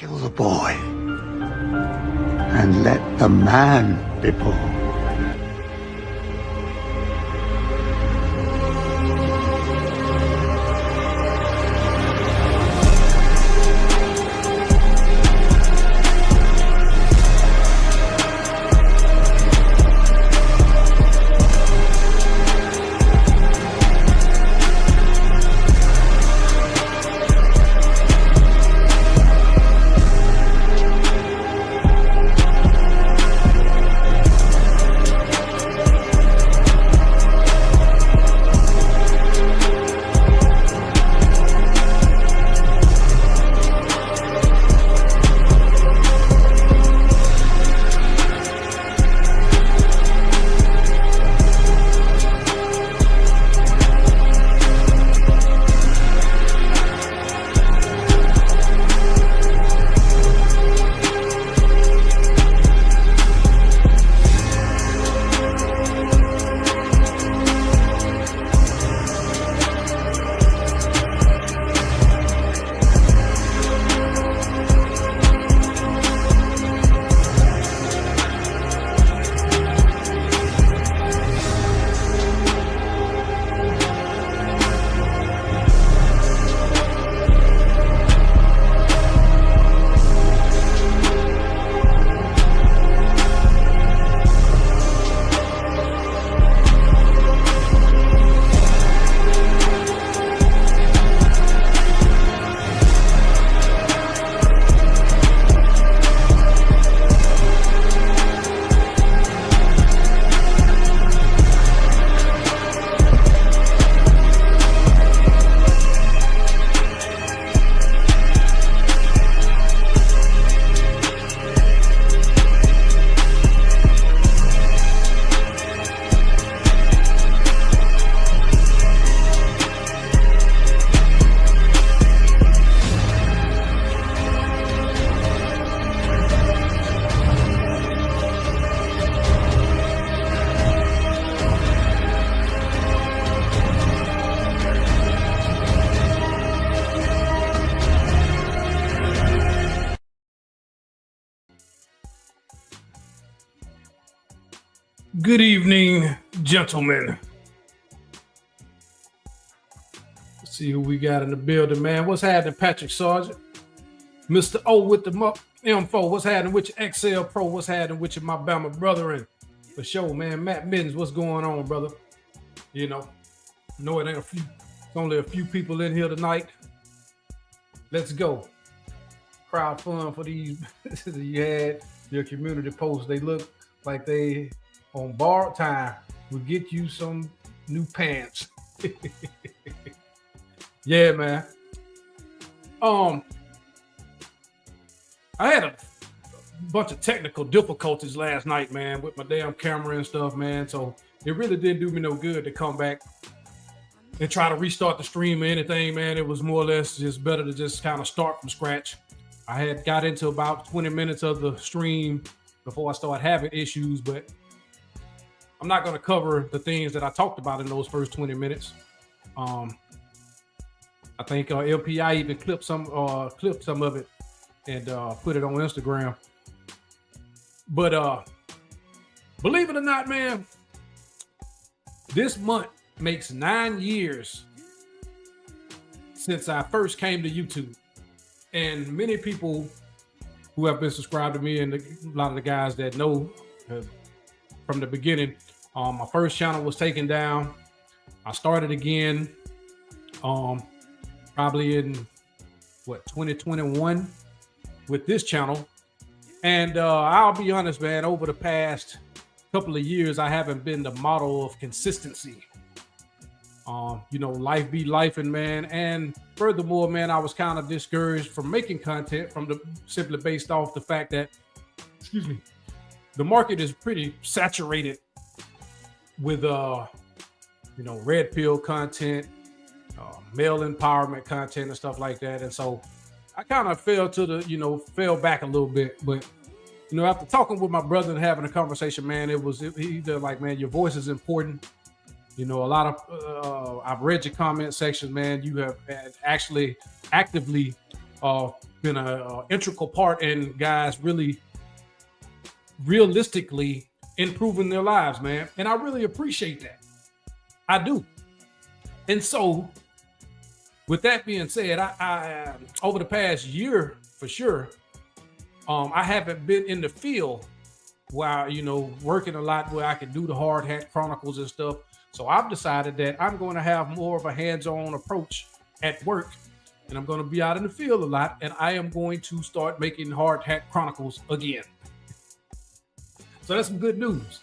Kill the boy and let the man be born. Good evening, gentlemen. Let's see who we got in the building, man. What's happening, Patrick Sargent? Mr. O with the M4. What's happening with your XL Pro? What's happening with your my Bama brother? And for sure, man, Matt Mittens, what's going on, brother? You know it ain't it's only a few people in here tonight. Let's go. Crowd fun for these. You had your community posts. They look like they on borrowed time. We'll get you some new pants. Yeah, man. I had a bunch of technical difficulties last night, man, with my damn camera and stuff, man. So it really didn't do me no good to come back and try to restart the stream or anything, man. It was more or less just better to just kind of start from scratch. I had got into about 20 minutes of the stream before I started having issues, but I'm not going to cover the things that I talked about in those first 20 minutes. I think LPI even clipped some of it and put it on Instagram. But believe it or not, man, this month makes 9 years since I first came to YouTube. And many people who have been subscribed to me and a lot of the guys that know from the beginning, my first channel was taken down. I started again probably in 2021 with this channel. And I'll be honest, man, over the past couple of years, I haven't been the model of consistency. Life be lifing, man. And furthermore, man, I was kind of discouraged from making content simply based off the fact that, the market is pretty saturated with, red pill content, male empowerment content and stuff like that. And so I kind of fell back a little bit. But, after talking with my brother and having a conversation, man, either like, man, your voice is important. A lot of, I've read your comment section, man. You have actually actively been a integral part in guys really realistically improving their lives, man. And I really appreciate that. I do. And so, with that being said, I over the past year, for sure, I haven't been in the field while, working a lot where I can do the Hard Hat Chronicles and stuff. So I've decided that I'm going to have more of a hands-on approach at work, and I'm going to be out in the field a lot, and I am going to start making Hard Hat Chronicles again. So that's some good news.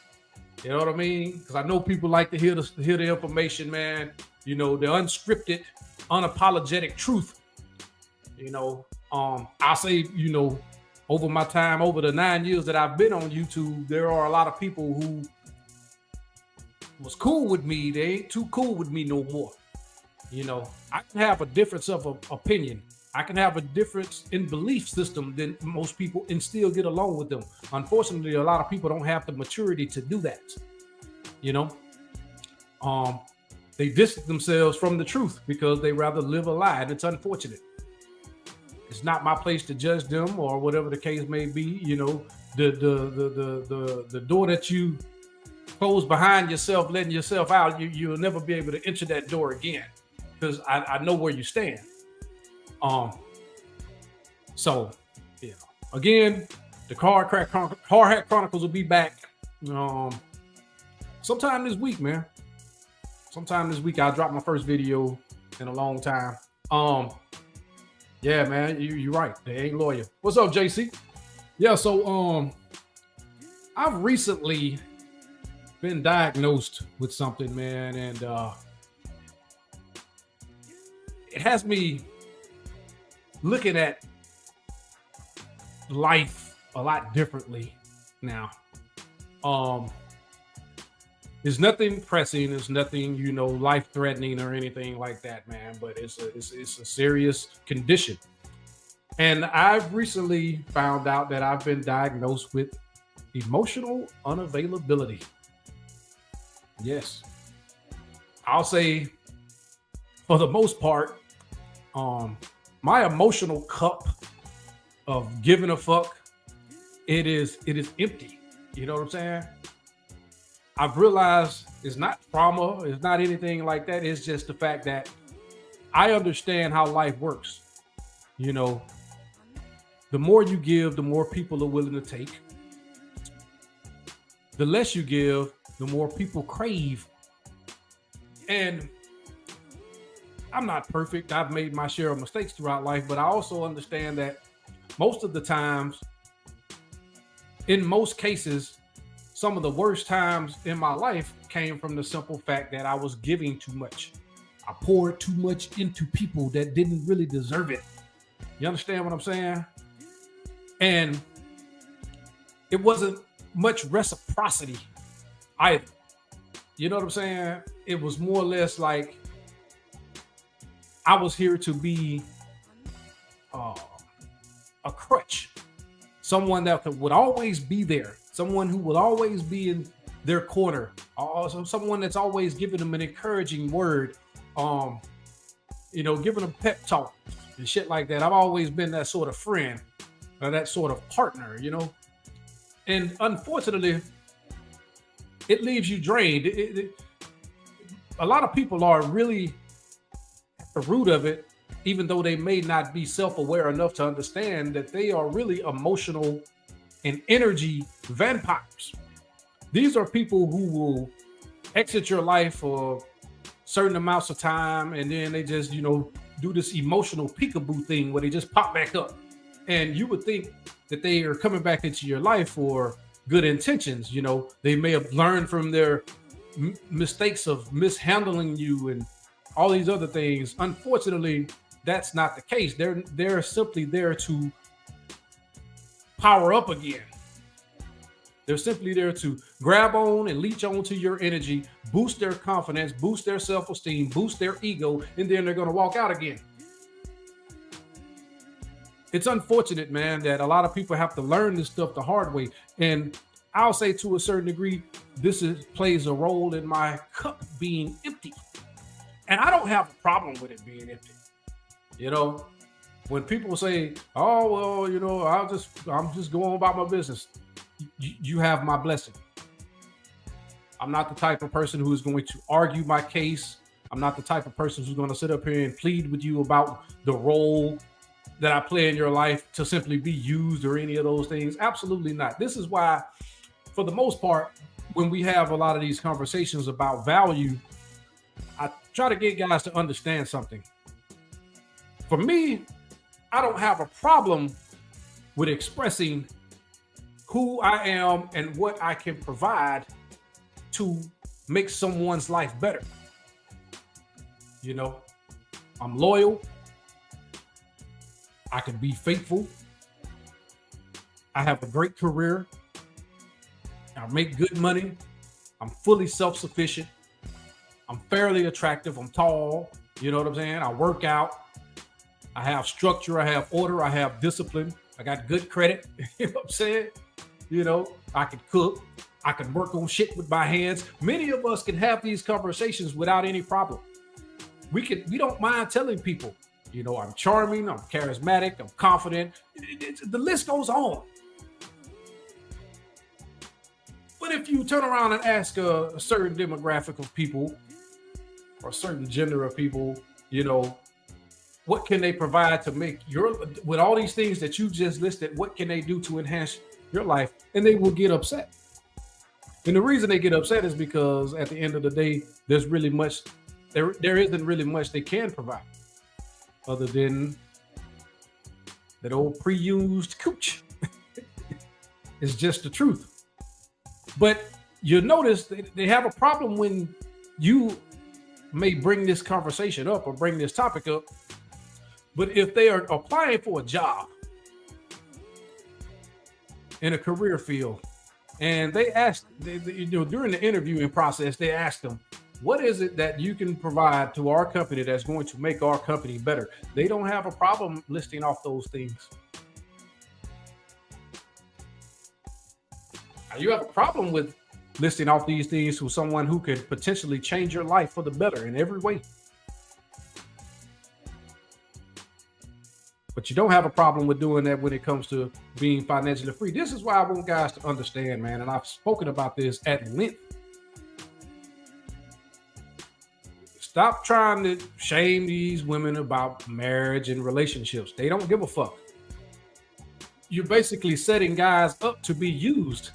You know what I mean? Because I know people like to hear the information, man. The unscripted, unapologetic truth. I'll say, over my time, over the 9 years that I've been on YouTube, there are a lot of people who was cool with me. They ain't too cool with me no more. I can have a difference of opinion. I can have a difference in belief system than most people and still get along with them. Unfortunately, a lot of people don't have the maturity to do that. They distance themselves from the truth because they rather live a lie, and it's unfortunate. It's not my place to judge them or whatever the case may be. The door that you close behind yourself, letting yourself out, you'll never be able to enter that door again, because I know where you stand. So again, the Hard Hat Chronicles will be back sometime this week, man. Sometime this week, I'll drop my first video in a long time. Yeah, man, you're right. They ain't loyal. What's up, JC? Yeah, so I've recently been diagnosed with something, man, and it has me looking at life a lot differently now. There's nothing pressing, there's nothing, life-threatening or anything like that, man, but it's a serious condition. And I've recently found out that I've been diagnosed with emotional unavailability. Yes. I'll say, for the most part, my emotional cup of giving a fuck, it is empty. You know what I'm saying? I've realized it's not trauma, it's not anything like that. It's just the fact that I understand how life works. The more you give, the more people are willing to take. The less you give, the more people crave. And I'm not perfect. I've made my share of mistakes throughout life, but I also understand that most of the times, in most cases, some of the worst times in my life came from the simple fact that I was giving too much. I poured too much into people that didn't really deserve it. You understand what I'm saying? And it wasn't much reciprocity either. You know what I'm saying? It was more or less like I was here to be a crutch. Someone that would always be there. Someone who will always be in their corner. Also, someone that's always giving them an encouraging word. Giving them pep talk and shit like that. I've always been that sort of friend or that sort of partner, And unfortunately, it leaves you drained. A lot of people are really at the root of it, even though they may not be self-aware enough to understand that they are really emotional and energy vampires. These are people who will exit your life for certain amounts of time, and then they just, do this emotional peekaboo thing where they just pop back up. And you would think that they are coming back into your life for good intentions. They may have learned from their mistakes of mishandling you and all these other things. Unfortunately, that's not the case. They're simply there to power up again. They're simply there to grab on and leech onto your energy, boost their confidence, boost their self-esteem, boost their ego, and then they're going to walk out again. It's unfortunate, man, that a lot of people have to learn this stuff the hard way. And I'll say to a certain degree, this plays a role in my cup being empty. And I don't have a problem with it being empty. When people say, "Oh well, you know, I'm just going about my business," you have my blessing. I'm not the type of person who is going to argue my case. I'm not the type of person who's going to sit up here and plead with you about the role that I play in your life to simply be used or any of those things. Absolutely not. This is why, for the most part, when we have a lot of these conversations about value, I try to get guys to understand something. For me, I don't have a problem with expressing who I am and what I can provide to make someone's life better. You know, I'm loyal. I can be faithful. I have a great career. I make good money. I'm fully self-sufficient. I'm fairly attractive. I'm tall. You know what I'm saying? I work out. I have structure. I have order. I have discipline. I got good credit. You know what I'm saying? You know, I can cook. I can work on shit with my hands. Many of us can have these conversations without any problem. We don't mind telling people, you know, I'm charming, I'm charismatic, I'm confident. The list goes on. But if you turn around and ask a certain demographic of people or a certain gender of people, you know, what can they provide to make with all these things that you just listed, what can they do to enhance your life? And they will get upset. And the reason they get upset is because at the end of the day, there isn't really much they can provide other than that old pre-used cooch. It's just the truth. But you'll notice they have a problem when you may bring this conversation up or bring this topic up. But if they are applying for a job in a career field, and they asked, during the interviewing process, they asked them, what is it that you can provide to our company that's going to make our company better? They don't have a problem listing off those things. Now, you have a problem with listing off these things to someone who could potentially change your life for the better in every way. But you don't have a problem with doing that when it comes to being financially free. This is why I want guys to understand, man. And I've spoken about this at length. Stop trying to shame these women about marriage and relationships. They don't give a fuck. You're basically setting guys up to be used.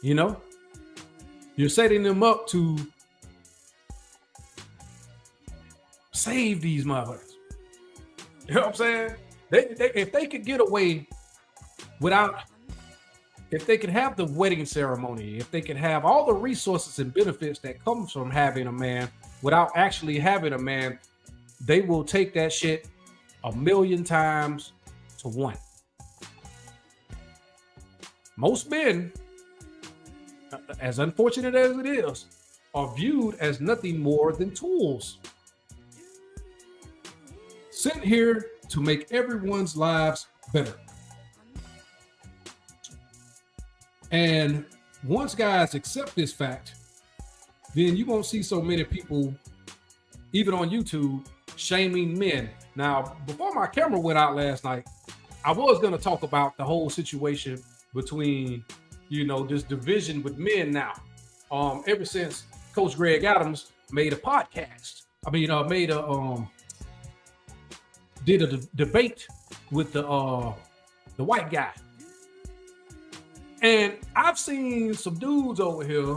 You know? You're setting them up to save these motherfuckers. You know what I'm saying? If they could get away if they could have the wedding ceremony, if they could have all the resources and benefits that comes from having a man without actually having a man, they will take that shit 1,000,000 times to 1. Most men, as unfortunate as it is, are viewed as nothing more than tools. Sent here to make everyone's lives better. And once guys accept this fact, then you won't see so many people, even on YouTube, shaming men. Now, before my camera went out last night, I was going to talk about the whole situation between, you know, this division with men now. Ever since Coach Greg Adams made a podcast. Did a debate with the white guy. And I've seen some dudes over here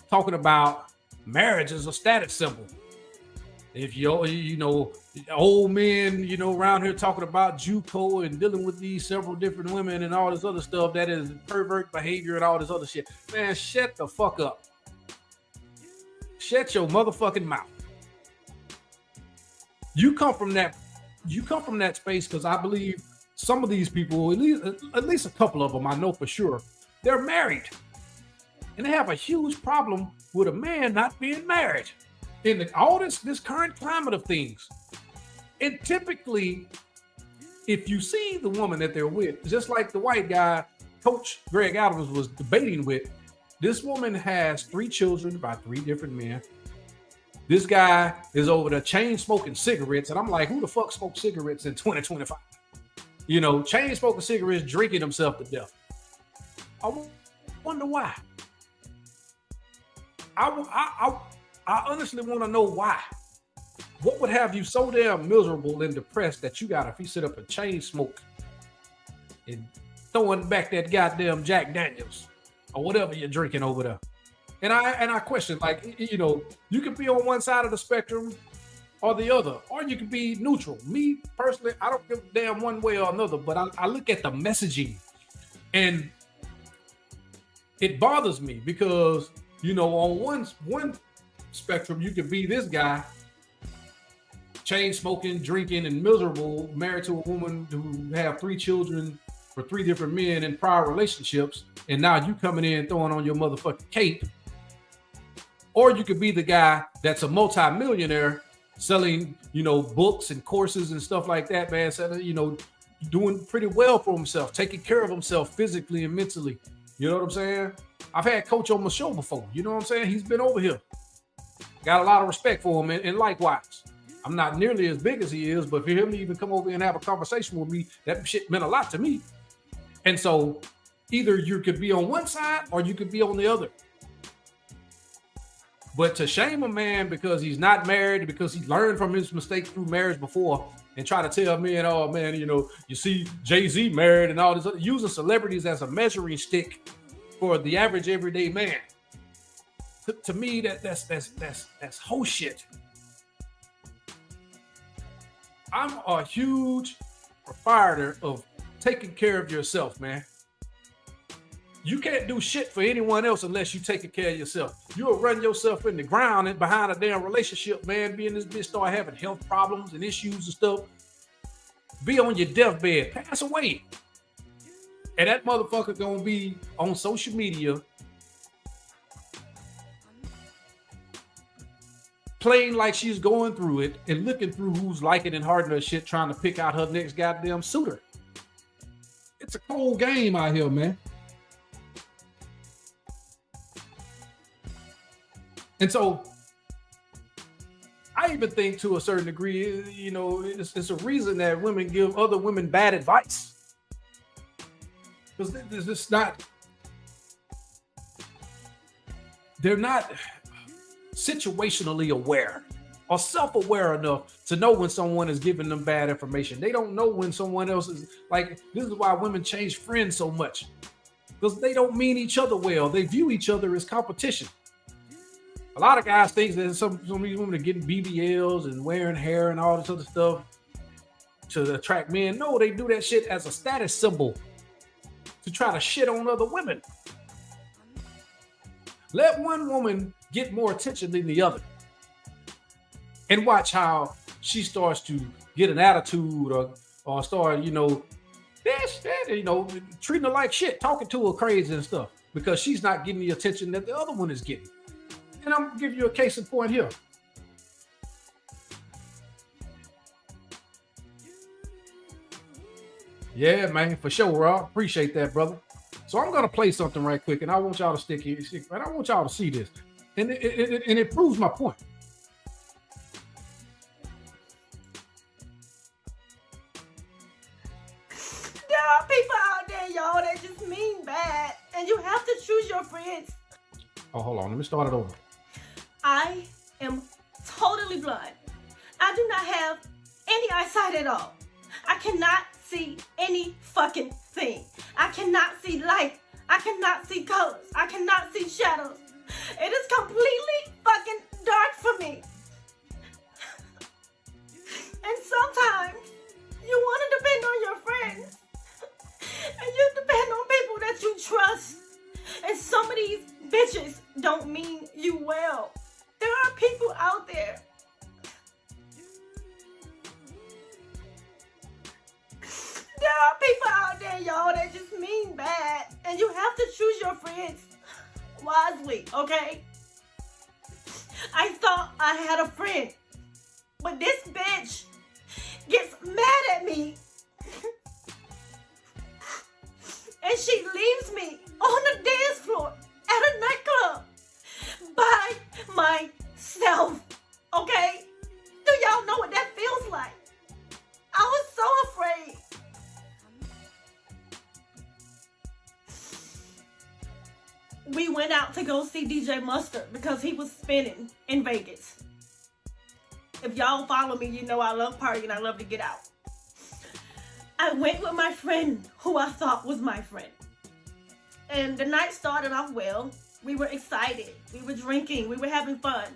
talking about marriage as a status symbol. If you know, old men, you know, around here talking about JUCO and dealing with these several different women and all this other stuff that is pervert behavior and all this other shit. Man, shut the fuck up. Shut your motherfucking mouth. You come from that space because I believe some of these people, at least a couple of them, I know for sure, they're married. And they have a huge problem with a man not being married in all this current climate of things. And typically, if you see the woman that they're with, just like the white guy Coach Greg Adams was debating with, this woman has 3 children by 3 different men. This guy is over there chain smoking cigarettes, and I'm like, who the fuck smokes cigarettes in 2025? You know, chain smoking cigarettes, drinking himself to death. I wonder why. I honestly want to know why. What would have you so damn miserable and depressed that you got to sit up and chain smoke and throwing back that goddamn Jack Daniels or whatever you're drinking over there? And I question, like, you know, you could be on one side of the spectrum or the other, or you could be neutral. Me personally, I don't give a damn one way or another, but I look at the messaging and it bothers me because, you know, on one spectrum, you could be this guy chain smoking, drinking, and miserable, married to a woman who have 3 children for 3 different men in prior relationships, and now you coming in throwing on your motherfucking cape. Or you could be the guy that's a multi-millionaire selling, you know, books and courses and stuff like that, man. Selling, you know, doing pretty well for himself, taking care of himself physically and mentally. You know what I'm saying? I've had Coach on my show before. You know what I'm saying? He's been over here. Got a lot of respect for him, and likewise. I'm not nearly as big as he is, but for him to even come over and have a conversation with me, that shit meant a lot to me. And so either you could be on one side or you could be on the other. But to shame a man because he's not married, because he learned from his mistakes through marriage before, and try to tell men, oh man, you know, you see Jay-Z married and all this other, using celebrities as a measuring stick for the average everyday man. To me, that's whole shit. I'm a huge proprietor of taking care of yourself, man. You can't do shit for anyone else unless you taking care of yourself. You'll run yourself in the ground and behind a damn relationship, man. Be in this bitch, start having health problems and issues and stuff. Be on your deathbed, pass away. And that motherfucker gonna be on social media playing like she's going through it and looking through who's liking and hearting her shit, trying to pick out her next goddamn suitor. It's a cold game out here, man. And so I even think to a certain degree, you know, it's a reason that women give other women bad advice. Because it's not, they're not situationally aware or self-aware enough to know when someone is giving them bad information. They don't know when someone else is, like, this is why women change friends so much. Because they don't mean each other well. They view each other as competition. A lot of guys think that some of these women are getting BBLs and wearing hair and all this other stuff to attract men. No, they do that shit as a status symbol to try to shit on other women. Let one woman get more attention than the other and watch how she starts to get an attitude or start, you know, treating her like shit, talking to her crazy and stuff because she's not getting the attention that the other one is getting. And I'm gonna give you a case in point here. Yeah, man, for sure, Rob. Appreciate that, brother. So I'm gonna play something right quick, and I want y'all to stick here, and I want y'all to see this, and it proves my point. There are people out there, y'all, that just mean bad, and you have to choose your friends. Oh, hold on. Let me start it over. I am totally blind. I do not have any eyesight at all. I cannot see any fucking thing. I cannot see light. I cannot see colors. I cannot see shadows. It is completely fucking dark for me. And sometimes you want to depend on your friends. And you depend on people that you trust. And some of these bitches don't mean you well. There are people out there. There are people out there, y'all, that just mean bad. And you have to choose your friends wisely, okay? I thought I had a friend. But this bitch gets mad at me. And she leaves me on the dance floor at a nightclub by myself. we went out to go see DJ Mustard because he was spinning in Vegas. If y'all follow me, you know I love partying. I love to get out. I went with my friend who I thought was my friend. And the night started off well. We were excited. We were drinking. We were having fun.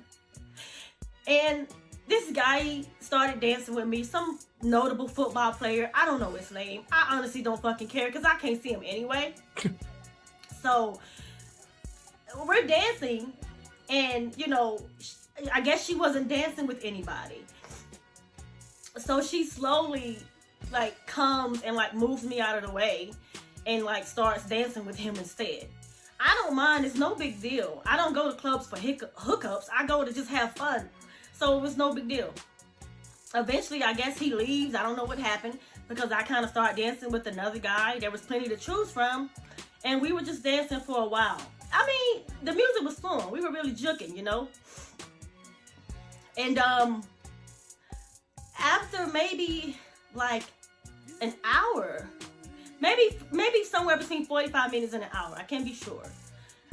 And this guy started dancing with me. Some notable football player. I don't know his name. I honestly don't fucking care because I can't see him anyway. So we're dancing. And, you know, I guess she wasn't dancing with anybody. So she slowly, like, comes and, like, moves me out of the way and, like, starts dancing with him instead. I don't mind. It's no big deal. I don't go to clubs for hookups. I go to just have fun. So it was no big deal. Eventually, I guess he leaves. I don't know what happened because I kind of started dancing with another guy. There was plenty to choose from. And we were just dancing for a while. I mean, the music was fun. We were really juking, you know? And after maybe like an hour, maybe somewhere between 45 minutes and an hour, I can't be sure.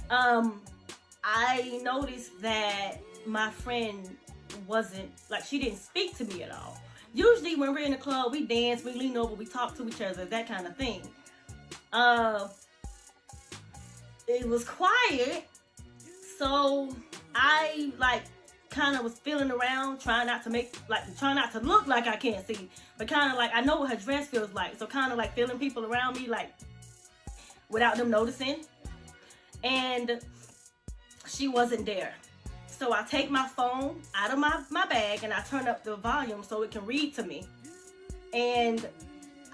I noticed that my friend wasn't, like, she didn't speak to me at all. Usually when we're in the club, we dance, we lean over, we talk to each other, that kind of thing. It was quiet, so I, like, kind of was feeling around, trying not to look like I can't see, but kind of like I know what her dress feels like, so kind of like feeling people around me, like, without them noticing. And she wasn't there. So I take my phone out of my bag and I turn up the volume so it can read to me. And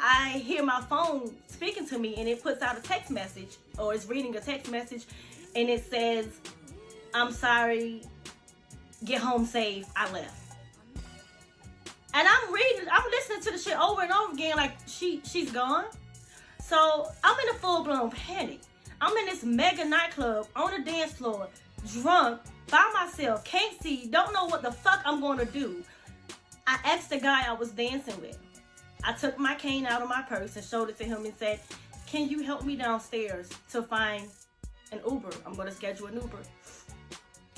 I hear my phone speaking to me, and it puts out a text message, or it's reading a text message, and it says, "I'm sorry, get home safe, I left." And I'm listening to the shit over and over again, like she's gone. So I'm in a full-blown panic. I'm in this mega nightclub on a dance floor, drunk, by myself, can't see, don't know what the fuck I'm gonna do. I asked the guy I was dancing with. I took my cane out of my purse and showed it to him and said, "Can you help me downstairs to find an Uber? I'm gonna schedule an Uber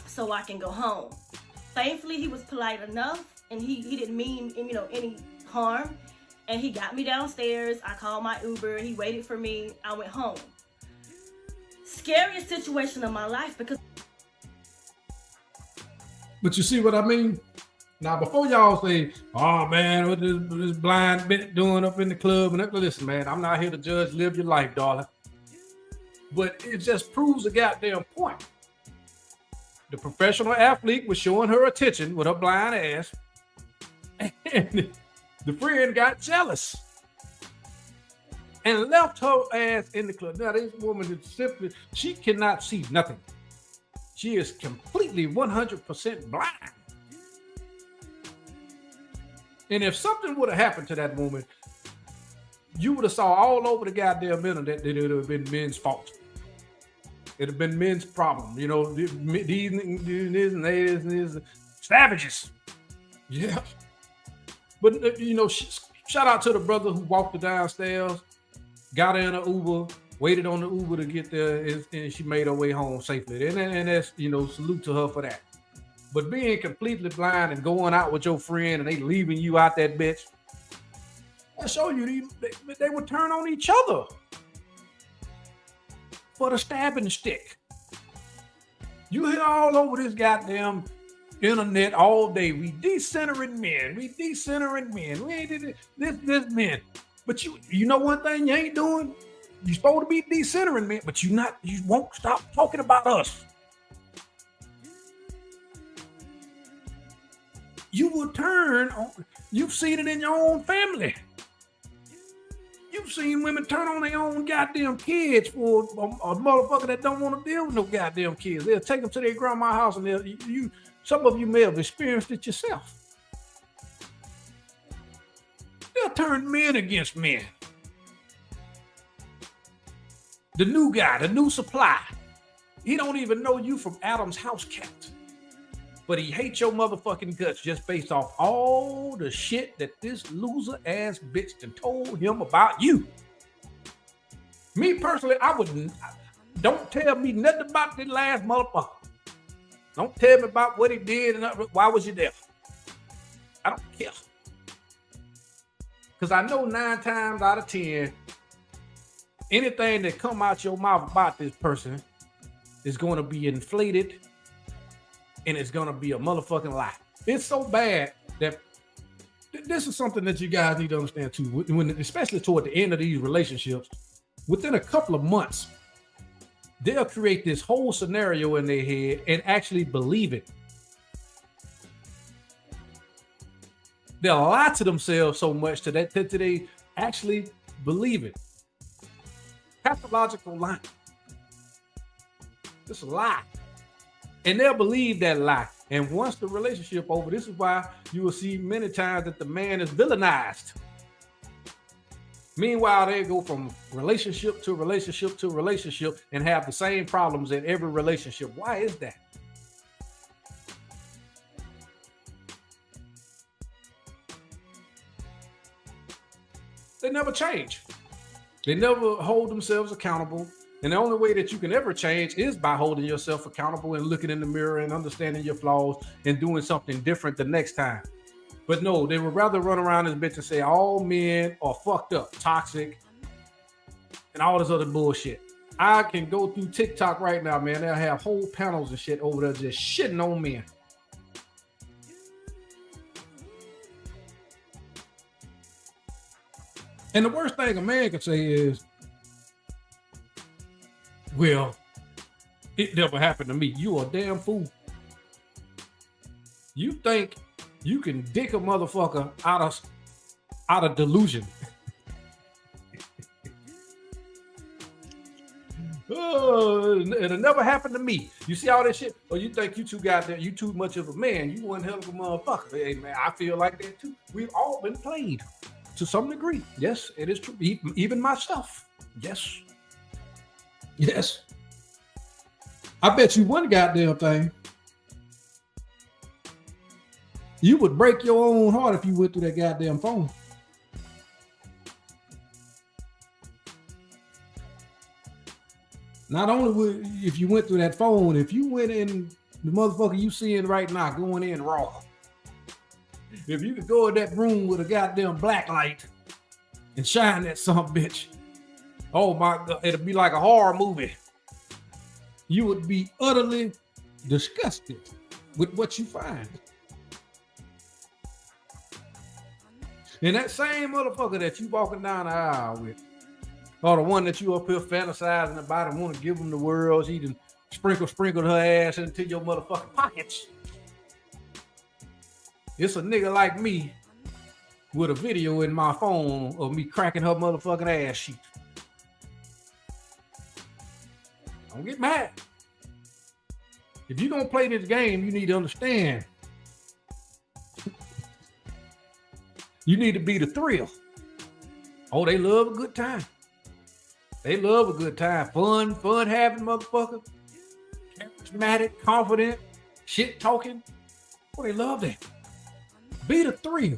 so I can go home." Thankfully, he was polite enough, and he didn't mean, you know, any harm. And he got me downstairs. I called my Uber. He waited for me. I went home. Scariest situation of my life because. But you see what I mean? Now, before y'all say, "Oh man, what this blind bitch doing up in the club?" And listen, man, I'm not here to judge. Live your life, darling. But it just proves a goddamn point. The professional athlete was showing her attention with her blind ass, and the friend got jealous and left her ass in the club. Now, this woman is simply, she cannot see nothing. She is completely 100% blind. And if something would have happened to that woman, you would have saw all over the goddamn internet that it would have been men's fault. It'd have been men's problem. You know, these and these savages. Yeah. But, you know, shout out to the brother who walked her downstairs, got her in an Uber, waited on the Uber to get there, and she made her way home safely. And that's, you know, salute to her for that. But being completely blind and going out with your friend and they leaving you out that bitch, I show you they would turn on each other for the stabbing stick. You hear all over this goddamn internet all day. We decentering men. We ain't this men. But you know one thing you ain't doing? You supposed to be decentering men, but you won't stop talking about us. You will turn on, you've seen it in your own family. You've seen women turn on their own goddamn kids for a motherfucker that don't want to deal with no goddamn kids. They'll take them to their grandma's house, and some of you may have experienced it yourself. They'll turn men against men. The new guy, the new supply, he don't even know you from Adam's house cat. But he hates your motherfucking guts just based off all the shit that this loser ass bitch done told him about you. Me personally, I wouldn't. Don't tell me nothing about this last motherfucker. Don't tell me about what he did and why was you there. I don't care. Because I know 9 times out of 10, anything that come out your mouth about this person is going to be inflated and it's going to be a motherfucking lie. It's so bad that this is something that you guys need to understand too. When, especially toward the end of these relationships, within a couple of months, they'll create this whole scenario in their head and actually believe it. They'll lie to themselves so much that they actually believe it. Pathological lying. It's a lie. And they'll believe that lie. And once the relationship over, this is why you will see many times that the man is villainized. Meanwhile, they go from relationship to relationship to relationship and have the same problems in every relationship. Why is that? They never change. They never hold themselves accountable. And the only way that you can ever change is by holding yourself accountable and looking in the mirror and understanding your flaws and doing something different the next time. But no, they would rather run around this bitch and say all men are fucked up, toxic, and all this other bullshit. I can go through TikTok right now, man. They'll have whole panels and shit over there just shitting on men. And the worst thing a man can say is, well, it never happened to me. You a damn fool. You think you can dick a motherfucker out of delusion. Oh, it'll never happen to me. You see all that shit? Or you think you too much of a man. You one hell of a motherfucker. Hey man, I feel like that too. We've all been played to some degree. Yes, it is true. Even myself. Yes. Yes. I bet you one goddamn thing. You would break your own heart if you went through that goddamn phone. Not only would, if you went through that phone, if you went in the motherfucker you seeing right now going in raw. If you could go in that room with a goddamn black light and shine that son of a bitch, oh my God, it'd be like a horror movie. You would be utterly disgusted with what you find. And that same motherfucker that you walking down the aisle with, or the one that you up here fantasizing about and want to give them the world, she done sprinkled her ass into your motherfucking pockets. It's a nigga like me with a video in my phone of me cracking her motherfucking ass sheet. Don't get mad. If you're gonna play this game, you need to understand. You need to be the thrill. Oh, they love a good time. They love a good time. Fun having motherfucker. Charismatic, confident, shit talking. Oh, they love that. Be the thrill.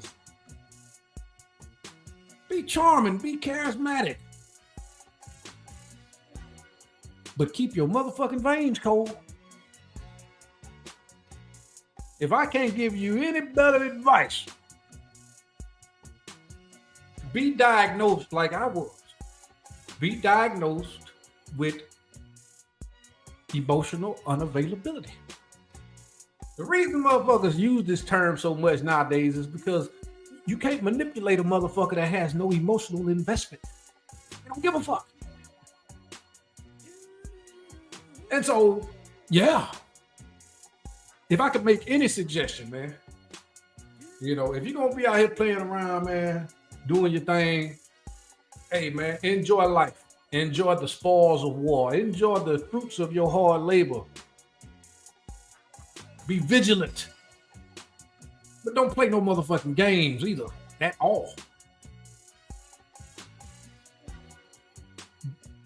Be charming, be charismatic. But keep your motherfucking veins cold. If I can't give you any better advice, be diagnosed like I was. Be diagnosed with emotional unavailability. The reason motherfuckers use this term so much nowadays is because you can't manipulate a motherfucker that has no emotional investment. They don't give a fuck. And so, yeah, if I could make any suggestion, man, you know, if you're going to be out here playing around, man, doing your thing, hey, man, enjoy life. Enjoy the spoils of war. Enjoy the fruits of your hard labor. Be vigilant. But don't play no motherfucking games either, at all.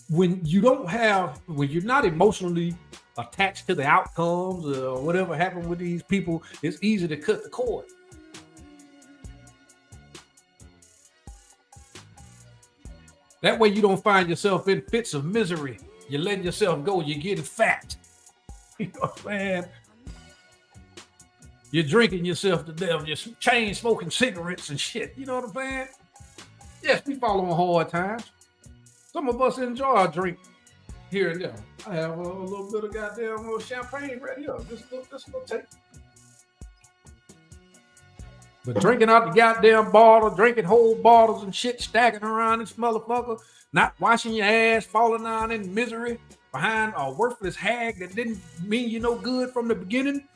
When you're not emotionally attached to the outcomes or whatever happened with these people, it's easy to cut the cord. That way you don't find yourself in fits of misery You're letting yourself go. You're getting fat. You know what I'm saying? You're drinking yourself to death. You're chain smoking cigarettes and shit. You know what I'm saying? Yes, we fall on hard times. Some of us enjoy a drink here and there. I have a little bit of goddamn champagne right here. Just a little taste. But drinking out the goddamn bottle, drinking whole bottles and shit, stacking around this motherfucker, not washing your ass, falling down in misery behind a worthless hag that didn't mean you no good from the beginning.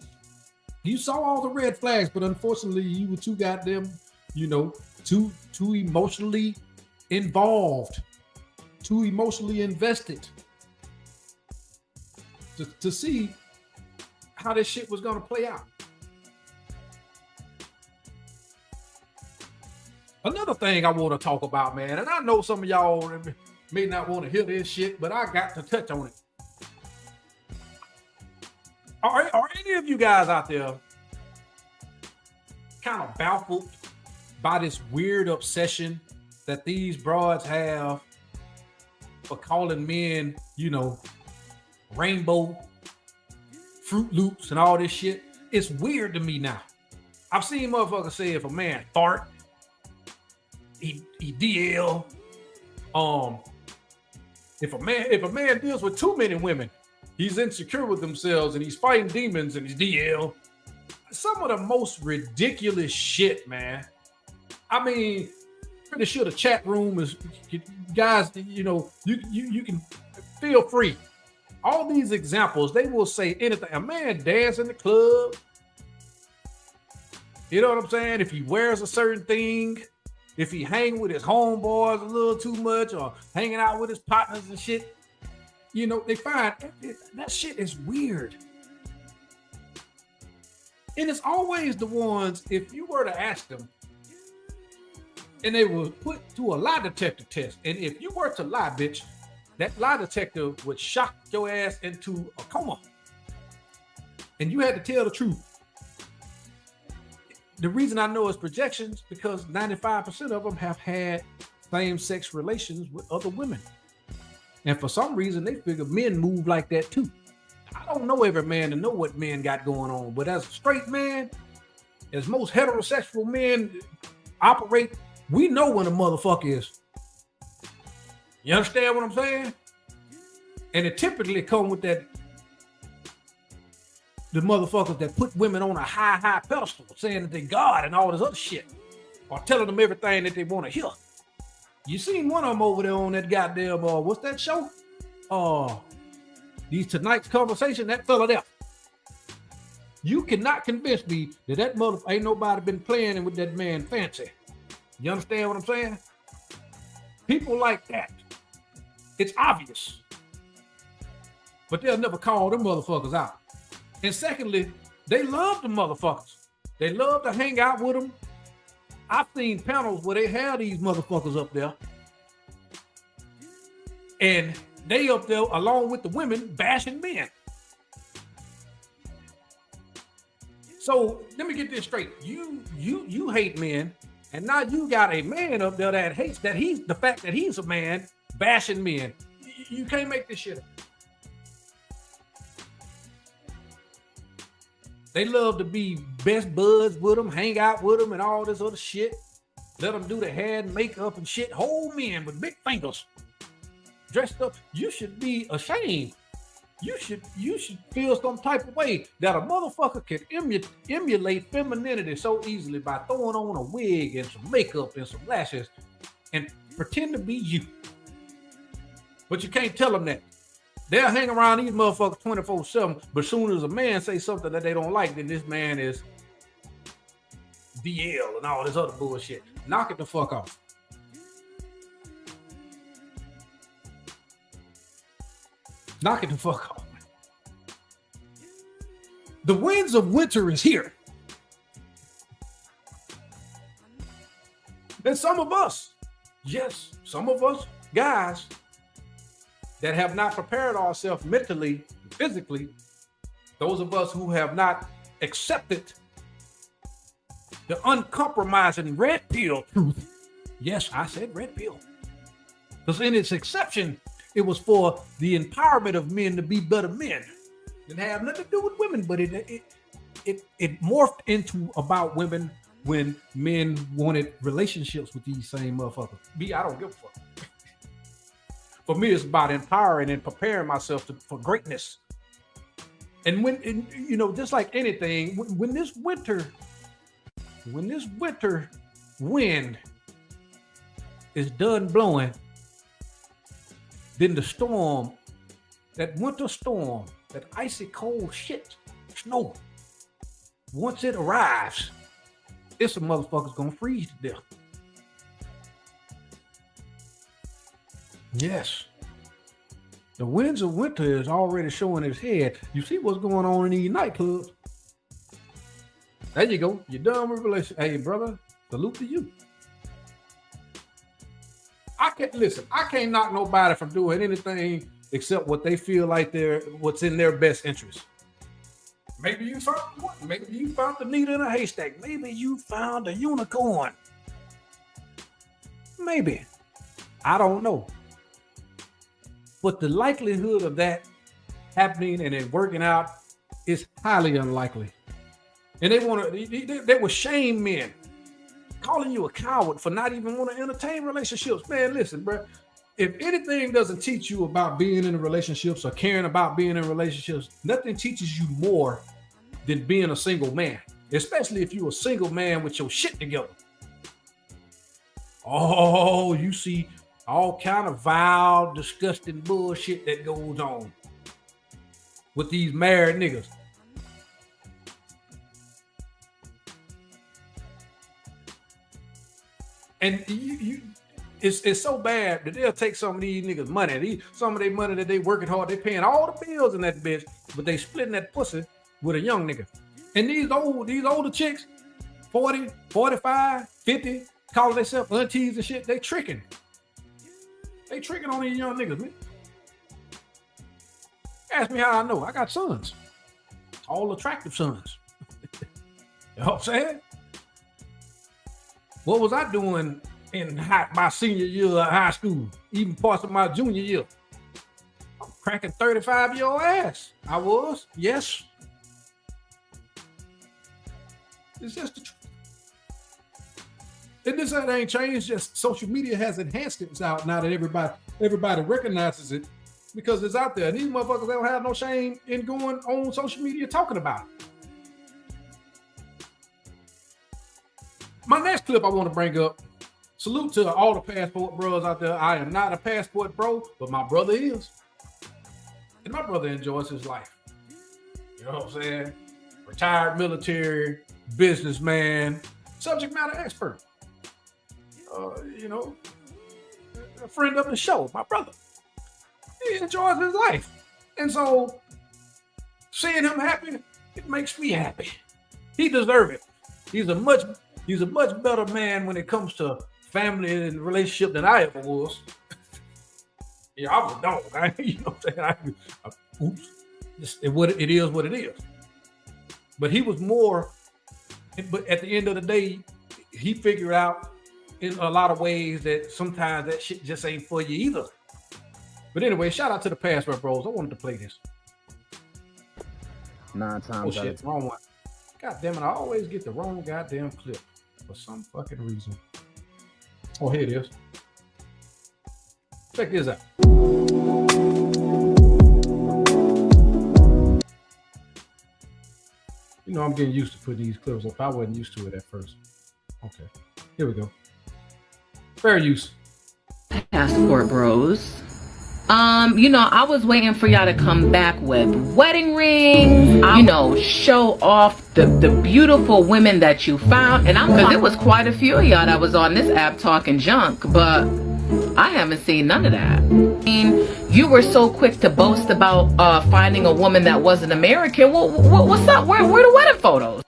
You saw all the red flags, but unfortunately, you were too goddamn, too emotionally involved, too emotionally invested to see how this shit was gonna play out. Another thing I want to talk about, man, and I know some of y'all may not want to hear this shit, but I got to touch on it. Are any of you guys out there kind of baffled by this weird obsession that these broads have for calling men, rainbow, Fruit Loops, and all this shit? It's weird to me now. I've seen motherfuckers say if a man fart, he DL. If a man deals with too many women, he's insecure with themselves and he's fighting demons and he's DL. Some of the most ridiculous shit, man. I mean, pretty sure the chat room is, guys, you can feel free. All these examples, they will say anything. A man dance in the club. You know what I'm saying? If he wears a certain thing, if he hang with his homeboys a little too much or hanging out with his partners and shit, they find that shit is weird. And it's always the ones, if you were to ask them, and they were put to a lie detector test, and if you were to lie, bitch, that lie detector would shock your ass into a coma. And you had to tell the truth. The reason I know it's projections because 95% of them have had same-sex relations with other women. And for some reason, they figure men move like that too. I don't know every man to know what men got going on, but as a straight man, as most heterosexual men operate, we know when a motherfucker is. You understand what I'm saying? And it typically come with the motherfuckers that put women on a high pedestal, saying that they God and all this other shit, or telling them everything that they want to hear. You seen one of them over there on that goddamn, what's that show? These Tonight's Conversation, that fella there. You cannot convince me that motherfucker ain't nobody been playing with that man fancy. You understand what I'm saying? People like that. It's obvious. But they'll never call them motherfuckers out. And secondly, they love the motherfuckers. They love to hang out with them. I've seen panels where they have these motherfuckers up there. And they up there along with the women bashing men. So let me get this straight. You hate men, and now you got a man up there that hates that he's the fact that he's a man bashing men. You can't make this shit up. They love to be best buds with them, hang out with them and all this other shit. Let them do the hair and makeup and shit. Whole men with big fingers. Dressed up. You should be ashamed. You should feel some type of way that a motherfucker can emulate femininity so easily by throwing on a wig and some makeup and some lashes and pretend to be you. But you can't tell them that. They'll hang around these motherfuckers 24/7, but as soon as a man say something that they don't like, then this man is DL and all this other bullshit. Knock it the fuck off. Knock it the fuck off. The winds of winter is here. And some of us, yes, some of us guys that have not prepared ourselves mentally, physically, those of us who have not accepted the uncompromising red pill truth. Yes, I said red pill. Because in its exception, It was for the empowerment of men to be better men. It didn't have nothing to do with women, but it morphed into about women when men wanted relationships with these same motherfuckers. Me, I don't give a fuck. For me, it's about empowering and preparing myself for greatness. And when, you know, just like anything, when this winter wind is done blowing, then the storm, that winter storm, that icy cold shit, snow, once it arrives, it's a motherfucker's gonna freeze to death. Yes. The winds of winter is already showing its head. You see what's going on in these nightclubs. There you go. You're done with relationship. Hey, brother, salute to you. I can't knock nobody from doing anything except what they feel like what's in their best interest. Maybe you found one. Maybe you found the needle in a haystack. Maybe you found a unicorn. Maybe. I don't know. But the likelihood of that happening and it working out is highly unlikely. And they will shame men, calling you a coward for not even want to entertain relationships. Man, listen, bro. If anything doesn't teach you about being in relationships or caring about being in relationships, nothing teaches you more than being a single man, especially if you're a single man with your shit together. Oh, you see all kind of vile, disgusting bullshit that goes on with these married niggas. And it's so bad that they'll take some of these niggas' money. Some of their money that they working hard, they paying all the bills in that bitch, but they splitting that pussy with a young nigga. And these older chicks, 40, 45, 50, calling themselves aunties and shit, they tricking. They tricking on these young niggas, man. Ask me how I know. I got sons. All attractive sons. You know what I'm saying? What was I doing in my senior year of high school? Even parts of my junior year. I'm cracking 35-year-old ass. I was, yes. It's just the truth. And this ain't changed. Just social media has enhanced it out now that everybody recognizes it because it's out there. And these motherfuckers don't have no shame in going on social media talking about it. My next clip I want to bring up. Salute to all the passport bros out there. I am not a passport bro, but my brother is. And my brother enjoys his life. You know what I'm saying? Retired military, businessman, subject matter expert. You know, a friend of the show, my brother. He enjoys his life. And so seeing him happy, it makes me happy. He deserves it. He's a much better man when it comes to family and relationship than I ever was. Yeah, I was a dog. You know what I'm saying? Oops. It is what it is. But he was more, but at the end of the day, he figured out in a lot of ways that sometimes that shit just ain't for you either. But anyway, shout out to the Passport Bros. I wanted to play this. 9 times. Oh shit, wrong one. God damn it, I always get the wrong goddamn clip for some fucking reason. Oh, here it is. Check this out. You know, I'm getting used to putting these clips up. I wasn't used to it at first. Okay, here we go. Fair use. Passport Bros. You know, I was waiting for y'all to come back with wedding rings, you know, show off the beautiful women that you found. And because there was quite a few of y'all that was on this app talking junk, but I haven't seen none of that. I mean, you were so quick to boast about finding a woman that wasn't American. What's up? Where are the wedding photos?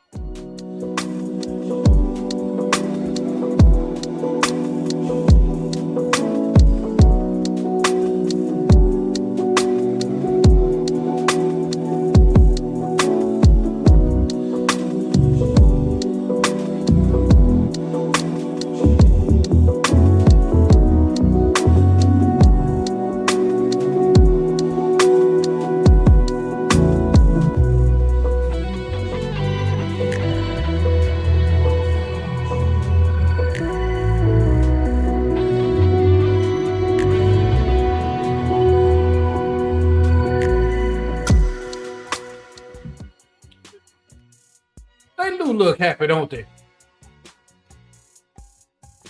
look happy, don't they?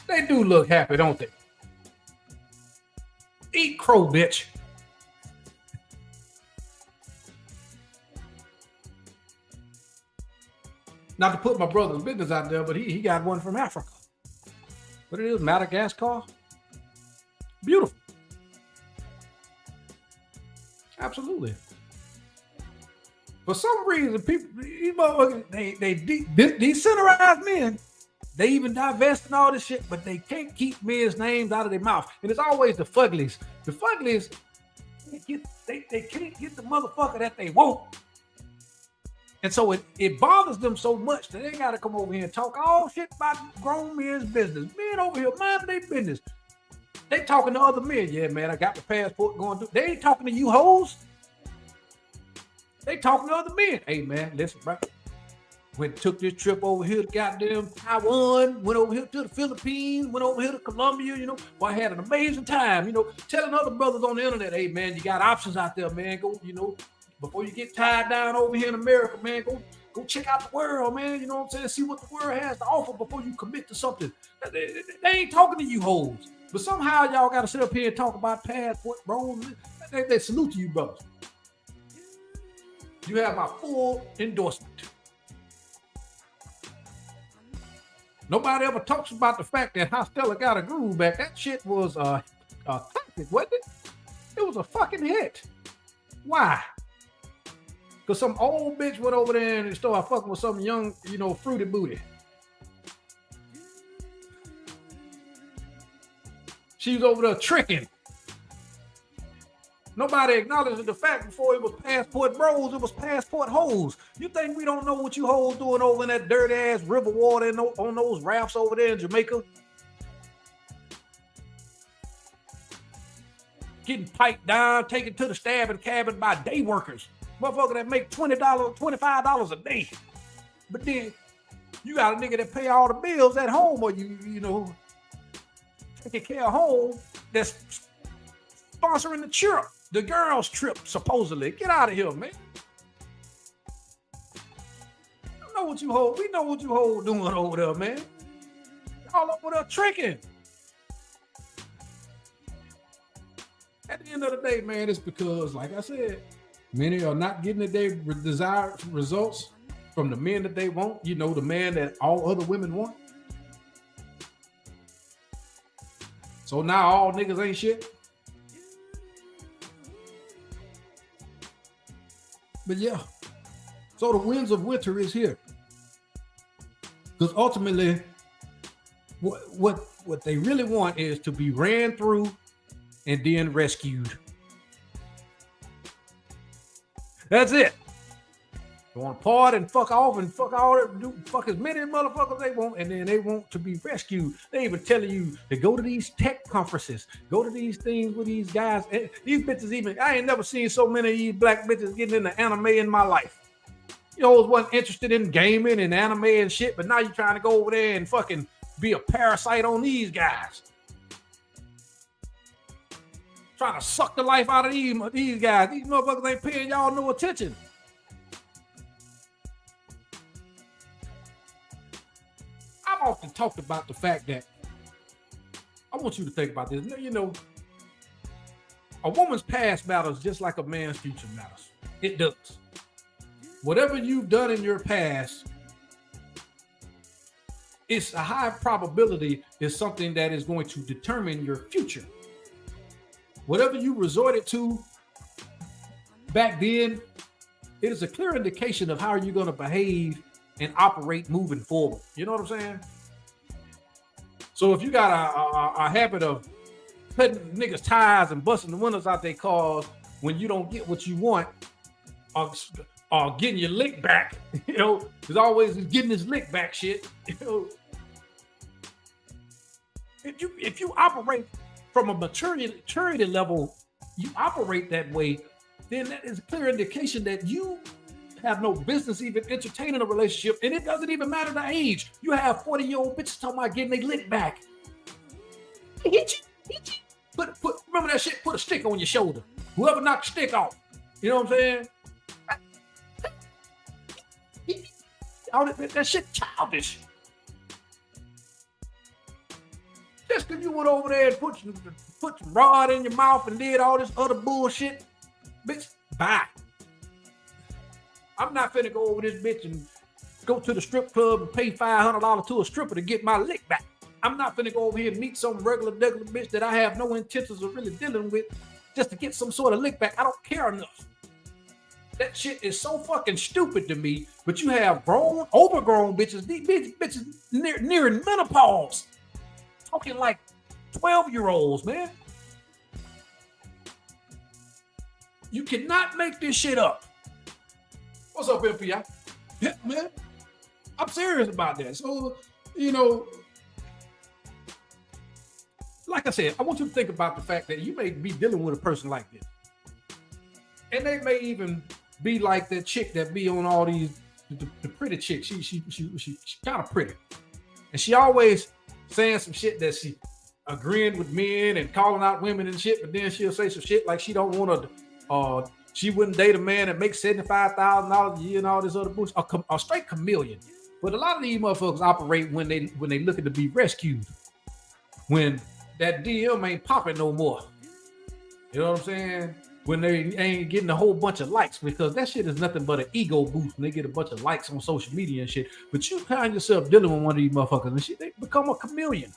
They do look happy, don't they? Eat crow, bitch. Not to put my brother's business out there, but he got one from Africa. What it is, Madagascar? Beautiful. Absolutely. For some reason, people, they decentralized men. They even divest and all this shit, but they can't keep men's names out of their mouth. And it's always the fuglies. The fuglies, they can't get the motherfucker that they want. And so it bothers them so much that they got to come over here and talk all shit about grown men's business. Men over here minding their business. They talking to other men. Yeah, man, I got my passport going through. They ain't talking to you hoes. They talking to other men. Hey, man, listen, bro. Took this trip over here to goddamn Taiwan, went over here to the Philippines, went over here to Colombia, you know. Well, I had an amazing time, you know, telling other brothers on the internet, hey, man, you got options out there, man. Go, you know, before you get tied down over here in America, man, go check out the world, man. You know what I'm saying? See what the world has to offer before you commit to something. They ain't talking to you hoes. But somehow y'all got to sit up here and talk about passport, bro. They salute to you, brothers. You have my full endorsement. Nobody ever talks about the fact that Hostella got a groove back. That shit was a topic, wasn't it? It was a fucking hit. Why? Because some old bitch went over there and started fucking with some young, you know, fruity booty. She was over there tricking. Nobody acknowledged the fact before it was passport bros, it was passport hoes. You think we don't know what you hoes doing over in that dirty ass river water and on those rafts over there in Jamaica? Getting piped down, taken to the stabbing cabin by day workers. Motherfucker that make $20, $25 a day. But then you got a nigga that pay all the bills at home, or you know, taking care of home that's sponsoring the trip. The girls' trip, supposedly. Get out of here, man. We know what you hold doing over there, man. All over there tricking. At the end of the day, man, it's because, like I said, many are not getting their desired results from the men that they want. You know, the man that all other women want. So now all niggas ain't shit. But yeah, so the winds of winter is here. Because ultimately, what they really want is to be ran through and then rescued. That's it. They want to part and fuck off and fuck as many motherfuckers they want, and then they want to be rescued. They even telling you to go to these tech conferences, go to these things with these guys. And these bitches even, I ain't never seen so many of these black bitches getting into anime in my life. You always wasn't interested in gaming and anime and shit, but now you're trying to go over there and fucking be a parasite on these guys. Trying to suck the life out of these guys. These motherfuckers ain't paying y'all no attention. I've often talked about the fact that I want you to think about this. You know, a woman's past matters just like a man's future matters. It does. Whatever you've done in your past, it's a high probability is something that is going to determine your future. Whatever you resorted to back then, it is a clear indication of how you're going to behave and operate moving forward. You know what I'm saying? So if you got a habit of cutting niggas' tires and busting the windows out their cars when you don't get what you want, or getting your lick back, you know, there's always getting this lick back shit. You know, if you operate from a maturity level, you operate that way, then that is a clear indication that you have no business even entertaining a relationship, and it doesn't even matter the age. You have 40-year-old bitches talking about getting their lick back. Hit you. Remember that shit? Put a stick on your shoulder. Whoever knocked the stick off. You know what I'm saying? all that shit childish. Just because you went over there and put some rod in your mouth and did all this other bullshit, bitch, bye. I'm not finna go over this bitch and go to the strip club and pay $500 to a stripper to get my lick back. I'm not finna go over here and meet some regular bitch that I have no intentions of really dealing with just to get some sort of lick back. I don't care enough. That shit is so fucking stupid to me. But you have overgrown bitches, these bitches nearing menopause, talking like 12-year-olds, man. You cannot make this shit up. What's up, MPI? Yeah, man. I'm serious about that. So, you know, like I said, I want you to think about the fact that you may be dealing with a person like this. And they may even be like that chick that be on all these, the pretty chick. She kind of pretty. And she always saying some shit that she agreeing with men and calling out women and shit, but then she'll say some shit like she don't want to, she wouldn't date a man that makes $75,000 a year and all this other bullshit. A straight chameleon. But a lot of these motherfuckers operate when they looking to be rescued. When that DM ain't popping no more. You know what I'm saying? When they ain't getting a whole bunch of likes, because that shit is nothing but an ego boost when they get a bunch of likes on social media and shit. But you find yourself dealing with one of these motherfuckers and shit, they become a chameleon.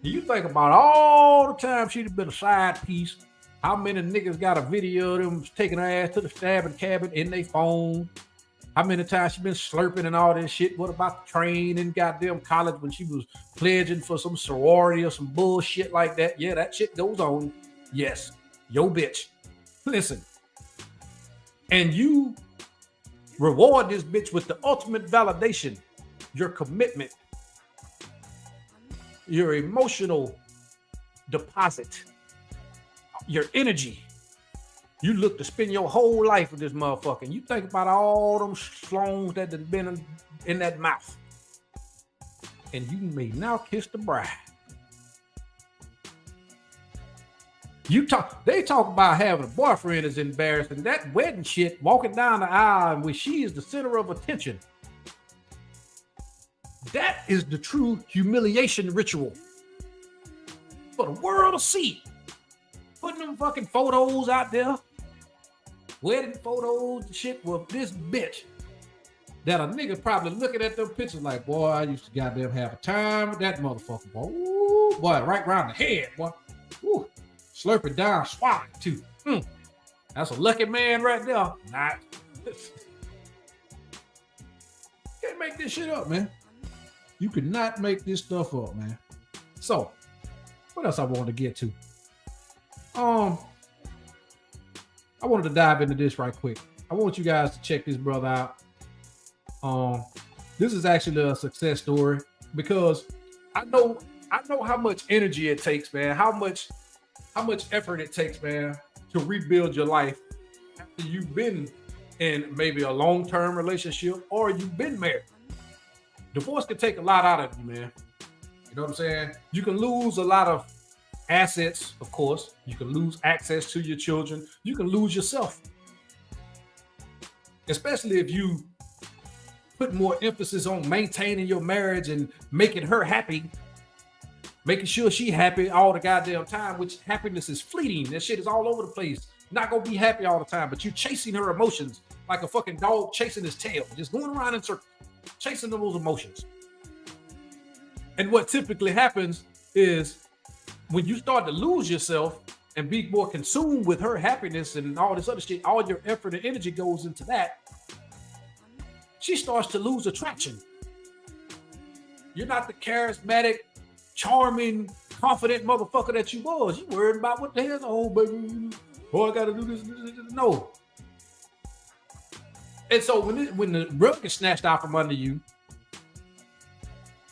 You think about all the time she'd have been a side piece. How many niggas got a video of them taking her ass to the stabbing cabin in their phone? How many times she been slurping and all this shit? What about the train in goddamn college when she was pledging for some sorority or some bullshit like that? Yeah, that shit goes on. Yes, yo bitch. Listen. And you reward this bitch with the ultimate validation, your commitment, your emotional deposit, your energy. You look to spend your whole life with this motherfucker. And you think about all them sloans that have been in that mouth. And you may now kiss the bride. They talk about having a boyfriend is embarrassing. That wedding shit, walking down the aisle and where she is the center of attention. That is the true humiliation ritual. For the world to see. Putting them fucking photos out there. Wedding photos and shit with this bitch. That a nigga probably looking at them pictures like, boy, I used to goddamn have a time with that motherfucker, boy. Ooh, boy, right around the head, boy. Ooh, slurp it down, swallow it too. That's a lucky man right there. Not. Can't make this shit up, man. You could not make this stuff up, man. So, what else I wanted to get to? I wanted to dive into this right quick. I want you guys to check this brother out. This is actually a success story because I know how much energy it takes, man. How much effort it takes, man, to rebuild your life after you've been in maybe a long-term relationship or you've been married. Divorce can take a lot out of you, man. You know what I'm saying? You can lose a lot of assets, of course. You can lose access to your children. You can lose yourself. Especially if you put more emphasis on maintaining your marriage and making her happy, making sure she happy all the goddamn time, which happiness is fleeting. That shit is all over the place. Not gonna be happy all the time, but you chasing her emotions like a fucking dog chasing his tail, just going around in circles, chasing those emotions. And what typically happens is when you start to lose yourself and be more consumed with her happiness and all this other shit, all your effort and energy goes into that, she starts to lose attraction. You're not the charismatic, charming, confident motherfucker that you was. You worried about what the hell, oh baby, oh I gotta do this. No. And so when the rug is snatched out from under you,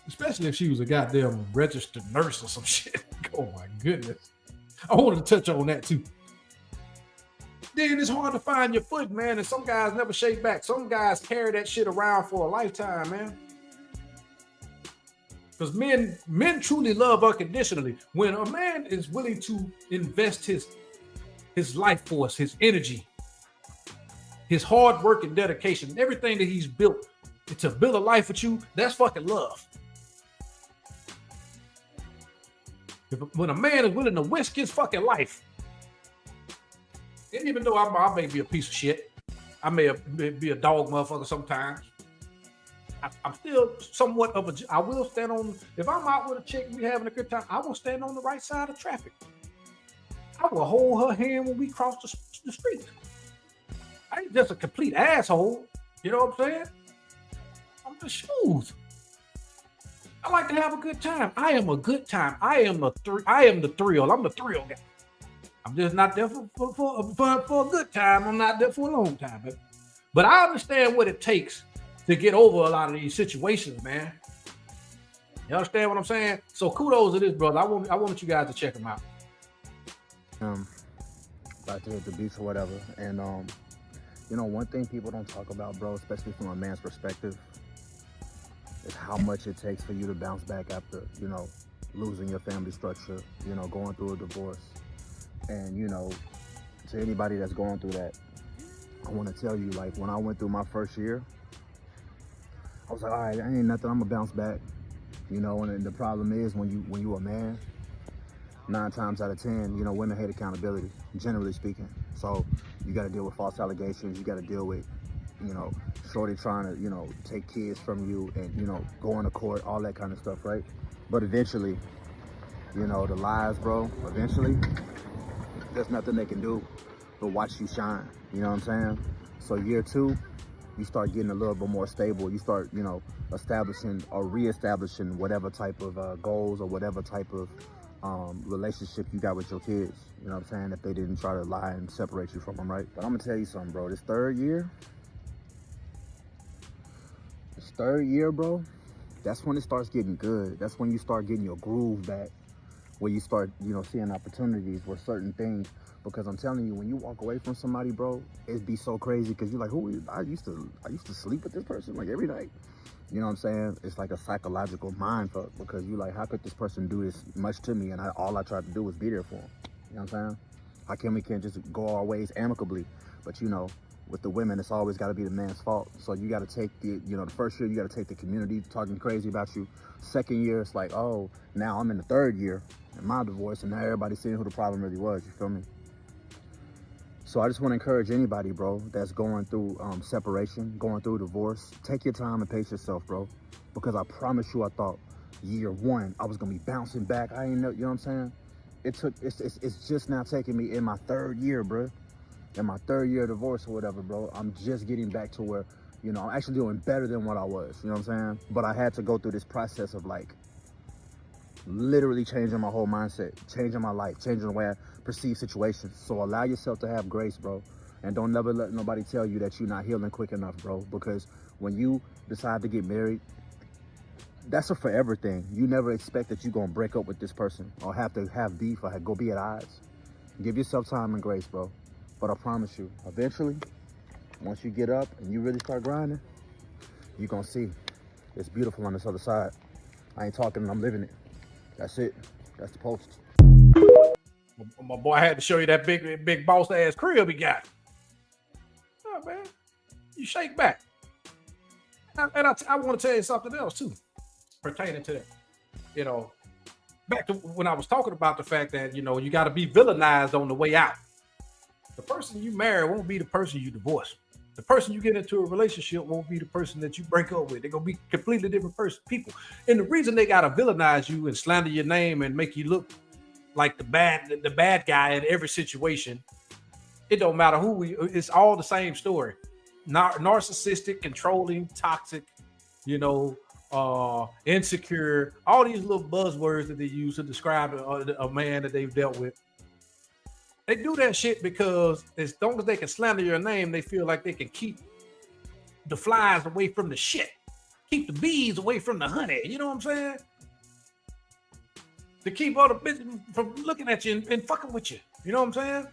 especially if she was a goddamn registered nurse or some shit. Oh my goodness. I wanted to touch on that too. Then it's hard to find your foot, man. And some guys never shake back. Some guys carry that shit around for a lifetime, man. Because men truly love unconditionally. When a man is willing to invest his life force, his energy, his hard work and dedication, everything that he's built to build a life with you, that's fucking love. When a man is willing to risk his fucking life, and even though I may be a piece of shit, I may be a dog motherfucker sometimes, I'm still somewhat of I will stand on, if I'm out with a chick and we having a good time, I will stand on the right side of traffic. I will hold her hand when we cross the street. I ain't just a complete asshole. You know what I'm saying? I'm just smooth. I like to have a good time. I am a good time. I am the thrill. I'm the thrill guy. I'm just not there for a good time. I'm not there for a long time. But I understand what it takes to get over a lot of these situations, man. You understand what I'm saying? So kudos to this brother. I want you guys to check him out. About to hit the beach or whatever, and you know, one thing people don't talk about, bro, especially from a man's perspective, is how much it takes for you to bounce back after, you know, losing your family structure, you know, going through a divorce. And, you know, to anybody that's going through that, I want to tell you, like, when I went through my first year, I was like, all right, I ain't nothing, I'm gonna bounce back, you know. And the problem is when you a man, 9 times out of 10, you know, women hate accountability, generally speaking. So you got to deal with false allegations. You got to deal with, you know, shorty trying to, you know, take kids from you and, you know, going to court, all that kind of stuff, right? But eventually, you know, the lies, bro, eventually, there's nothing they can do but watch you shine. You know what I'm saying? So year 2, you start getting a little bit more stable. You start, you know, establishing or reestablishing whatever type of goals or whatever type of relationship you got with your kids. You know what I'm saying? If they didn't try to lie and separate you from them, right? But I'm gonna tell you something, bro. This third year, bro, that's when it starts getting good. That's when you start getting your groove back, where you start, you know, seeing opportunities for certain things. Because I'm telling you, when you walk away from somebody, bro, it'd be so crazy because you're like, I used to sleep with this person like every night. You know what I'm saying? It's like a psychological mind fuck, because you like, how could this person do this much to me and all I tried to do was be there for him? You know what I'm saying? How come we can't just go our ways amicably? But you know, with the women, it's always got to be the man's fault. So you got to take the, you know, the first year, you got to take the community talking crazy about you. Second year, it's like, oh, now I'm in the third year in my divorce, and now everybody's seeing who the problem really was. You feel me? So I just want to encourage anybody, bro, that's going through separation, going through divorce. Take your time and pace yourself, bro. Because I promise you, I thought year 1, I was going to be bouncing back. I ain't know, you know what I'm saying? It's just now taking me in my 3rd year, bro. In my 3rd year of divorce or whatever, bro. I'm just getting back to where, you know, I'm actually doing better than what I was. You know what I'm saying? But I had to go through this process of like literally changing my whole mindset, changing my life, changing the way I perceive situations. So allow yourself to have grace, bro. And don't never let nobody tell you that you're not healing quick enough, bro. Because when you decide to get married, that's a forever thing. You never expect that you're going to break up with this person or have to have beef or go be at odds. Give yourself time and grace, bro. But I promise you, eventually, once you get up and you really start grinding, you're going to see it's beautiful on this other side. I ain't talking, I'm living it. That's it. That's the post. My boy, I had to show you that big boss ass crib he got. Oh, man, you shake back. And I want to tell you something else too, pertaining to that. You know, back to when I was talking about the fact that, you know, you got to be villainized on the way out. The person you marry won't be the person you divorce. The person you get into a relationship won't be the person that you break up with. They're going to be completely different people. And the reason they got to villainize you and slander your name and make you look like the bad guy in every situation, it don't matter who it's all the same story. Narcissistic, controlling, toxic, you know, insecure, all these little buzzwords that they use to describe a man that they've dealt with. They do that shit because as long as they can slander your name, they feel like they can keep the flies away from the shit, keep the bees away from the honey. You know what I'm saying? To keep other bitches from looking at you and fucking with you. You know what I'm saying?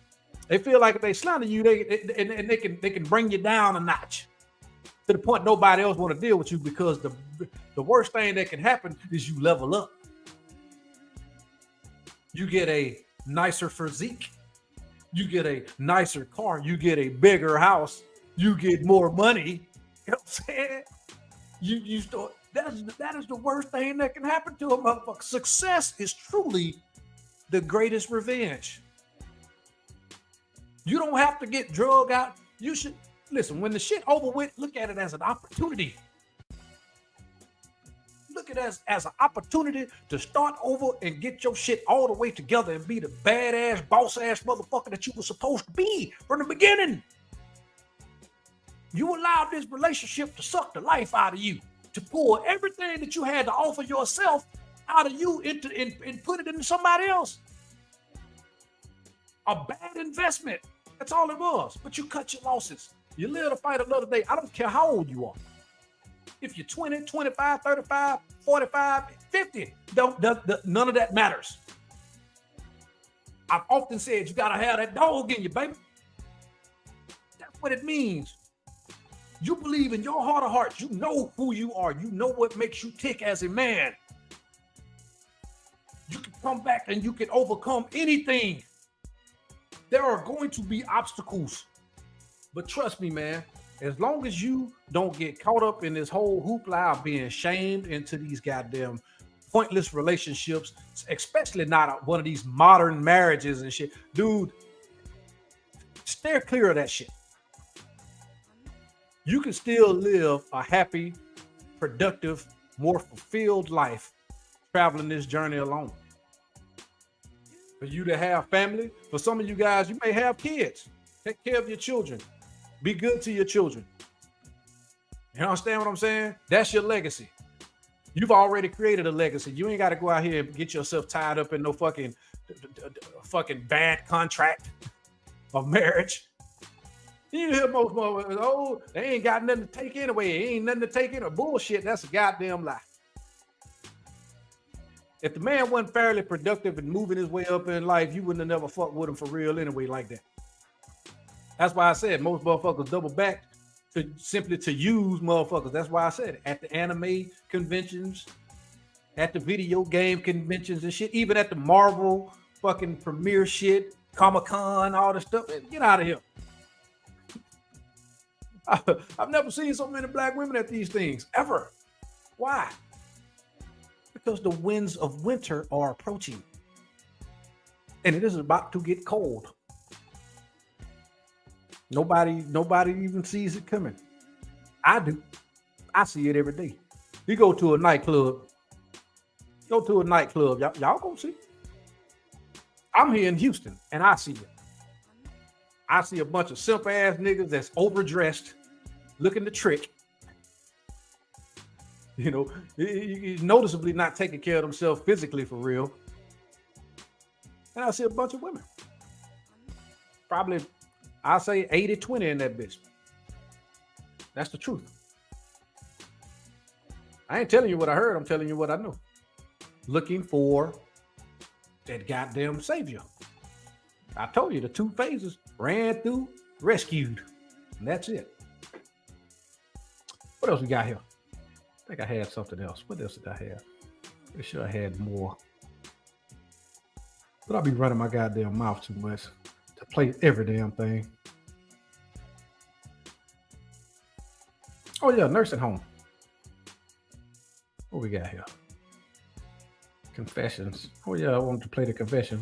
They feel like if they slander you, they can bring you down a notch to the point nobody else want to deal with you, because the worst thing that can happen is you level up. You get a nicer physique. You get a nicer car. You get a bigger house. You get more money. You know what I'm saying? You start. That is the worst thing that can happen to a motherfucker. Success is truly the greatest revenge. You don't have to get drug out. You should listen. When the shit over with, look at it as an opportunity. Look at it as an opportunity to start over and get your shit all the way together and be the badass, boss-ass motherfucker that you were supposed to be from the beginning. You allowed this relationship to suck the life out of you, to pull everything that you had to offer yourself out of you and put it into somebody else. A bad investment. That's all it was. But you cut your losses. You live to fight another day. I don't care how old you are. If you're 20, 25, 35, 45, 50, none of that matters. I've often said you gotta have that dog in you, baby. That's what it means. You believe in your heart of hearts. You know who you are. You know what makes you tick as a man. You can come back and you can overcome anything. There are going to be obstacles. But trust me, man, as long as you don't get caught up in this whole hoopla of being shamed into these goddamn pointless relationships, especially not one of these modern marriages and shit, dude, steer clear of that shit. You can still live a happy, productive, more fulfilled life traveling this journey alone. For you to have family, for some of you guys, you may have kids. Take care of your children. Be good to your children. You understand what I'm saying? That's your legacy. You've already created a legacy. You ain't got to go out here and get yourself tied up in no fucking bad contract of marriage. You hear most motherfuckers, oh, they ain't got nothing to take anyway. Ain't nothing to take in or bullshit. That's a goddamn lie. If the man wasn't fairly productive and moving his way up in life, you wouldn't have never fucked with him for real anyway like that. That's why I said most motherfuckers double back to simply to use motherfuckers. That's why I said it. At the anime conventions, at the video game conventions and shit, even at the Marvel fucking premiere shit, Comic-Con, all this stuff. Get out of here. I've never seen so many black women at these things, ever. Why? Because the winds of winter are approaching. And it is about to get cold. Nobody even sees it coming. I do. I see it every day. You go to a nightclub. Y'all gonna see. I'm here in Houston and I see it. I see a bunch of simp ass niggas that's overdressed, looking to trick. You know, noticeably not taking care of themselves physically for real. And I see a bunch of women. Probably, I say 80-20 in that bitch. That's the truth. I ain't telling you what I heard. I'm telling you what I know. Looking for that goddamn savior. I told you the two phases: ran through, rescued. And that's it. What else we got here? I think I had something else. What else did I have? I'm sure I had more. But I'll be running my goddamn mouth too much to play every damn thing. Oh yeah, nursing home. What we got here? Confessions. Oh yeah, I wanted to play the confessions.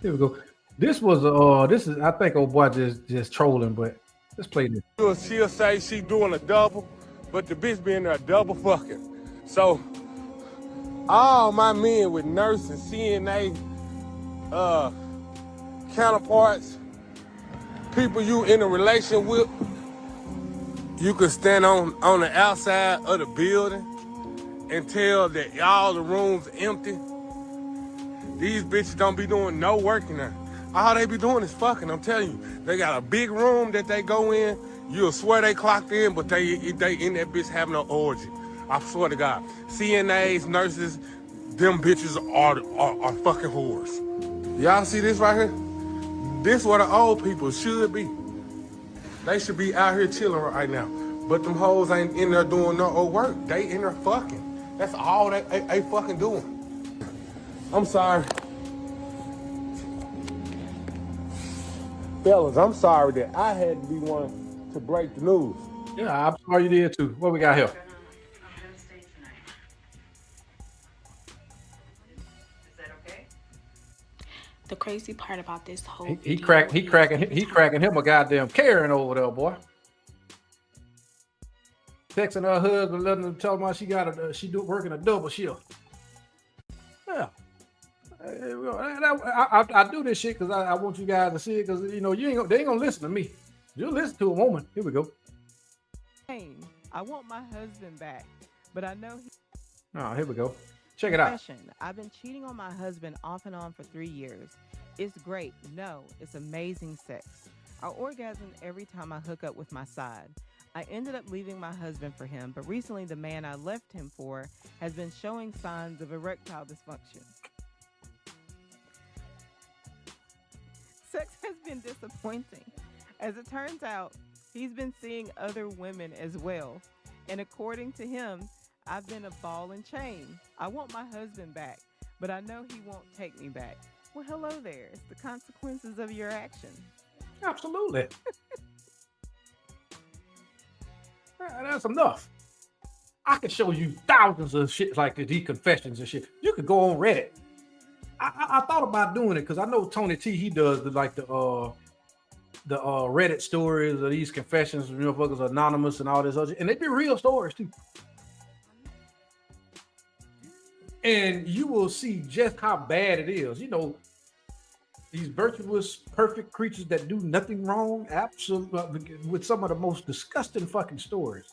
Here we go. This was I think old boy just trolling, but let's play this. She'll say she doing a double, but the bitch being a double fucking. So all my men with nurse and CNA counterparts, people you in a relation with, you can stand on the outside of the building and tell that all the rooms empty. These bitches don't be doing no work in there. All they be doing is fucking, I'm telling you. They got a big room that they go in. You'll swear they clocked in, but they in that bitch having an orgy. I swear to God. CNAs, nurses, them bitches are fucking whores. Y'all see this right here? This where the old people should be. They should be out here chilling right now. But them hoes ain't in there doing no old work. They in there fucking. That's all they fucking doing. I'm sorry. Fellas, I'm sorry that I had to be one to break the news. Yeah, I'm sorry you did too. What we got here? the crazy part about this whole He video cracking him a goddamn Karen over there, boy. Texting her husband, letting him tell him she working a double shift. Yeah. I do this shit because I want you guys to see it, because you know they ain't gonna listen to me. You'll listen to a woman. Here we go. I want my husband back, but I know Oh, here we go. Check it out. Confession. I've been cheating on my husband off and on for 3 years. It's great. No, it's amazing sex. I orgasm every time I hook up with my side. I ended up leaving my husband for him, but recently the man I left him for has been showing signs of erectile dysfunction. Sex has been disappointing. As it turns out, he's been seeing other women as well. And according to him, I've been a ball and chain. I want my husband back, but I know he won't take me back. Well, hello there. It's the consequences of your actions. Absolutely. That's enough. I can show you thousands of shit like these confessions and shit. You could go on Reddit. I thought about doing it because I know Tony T, he does the Reddit stories of these confessions, motherfuckers anonymous and all this other, and they be real stories too. And you will see just how bad it is. You know, these virtuous, perfect creatures that do nothing wrong, absolutely, with some of the most disgusting fucking stories.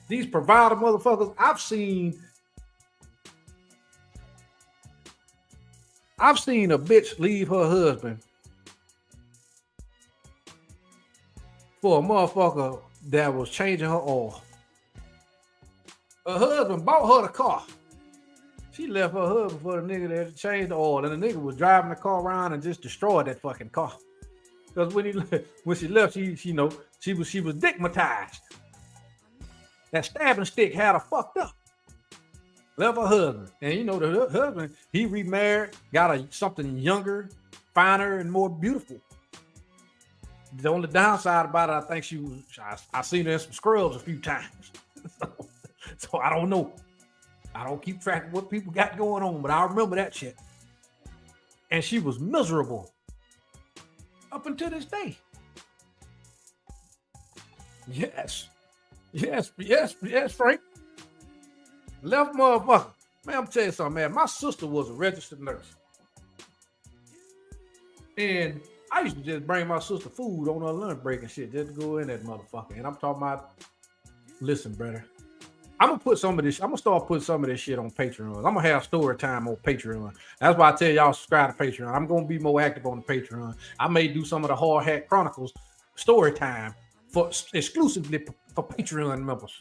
These provider motherfuckers, I've seen a bitch leave her husband for a motherfucker that was changing her oil. Her husband bought her the car. She left her husband for the nigga that changed the oil, and the nigga was driving the car around and just destroyed that fucking car. Because when she left, she was stigmatized. That stabbing stick had her fucked up. Left her husband, and you know the husband, he remarried, got something younger, finer, and more beautiful. The only downside about it, I think I seen her in some scrubs a few times. So I don't know. I don't keep track of what people got going on, but I remember that shit. And she was miserable up until this day. Yes, Frank. Left motherfucker. Man, I'm telling you something, man. My sister was a registered nurse. And I used to just bring my sister food on her lunch break and shit, just to go in that motherfucker. And I'm talking about, listen, brother. I'm gonna start putting some of this shit on Patreon. I'm gonna have story time on Patreon. That's why I tell y'all subscribe to Patreon. I'm gonna be more active on the Patreon. I may do some of the Hard Hat Chronicles story time exclusively for Patreon members.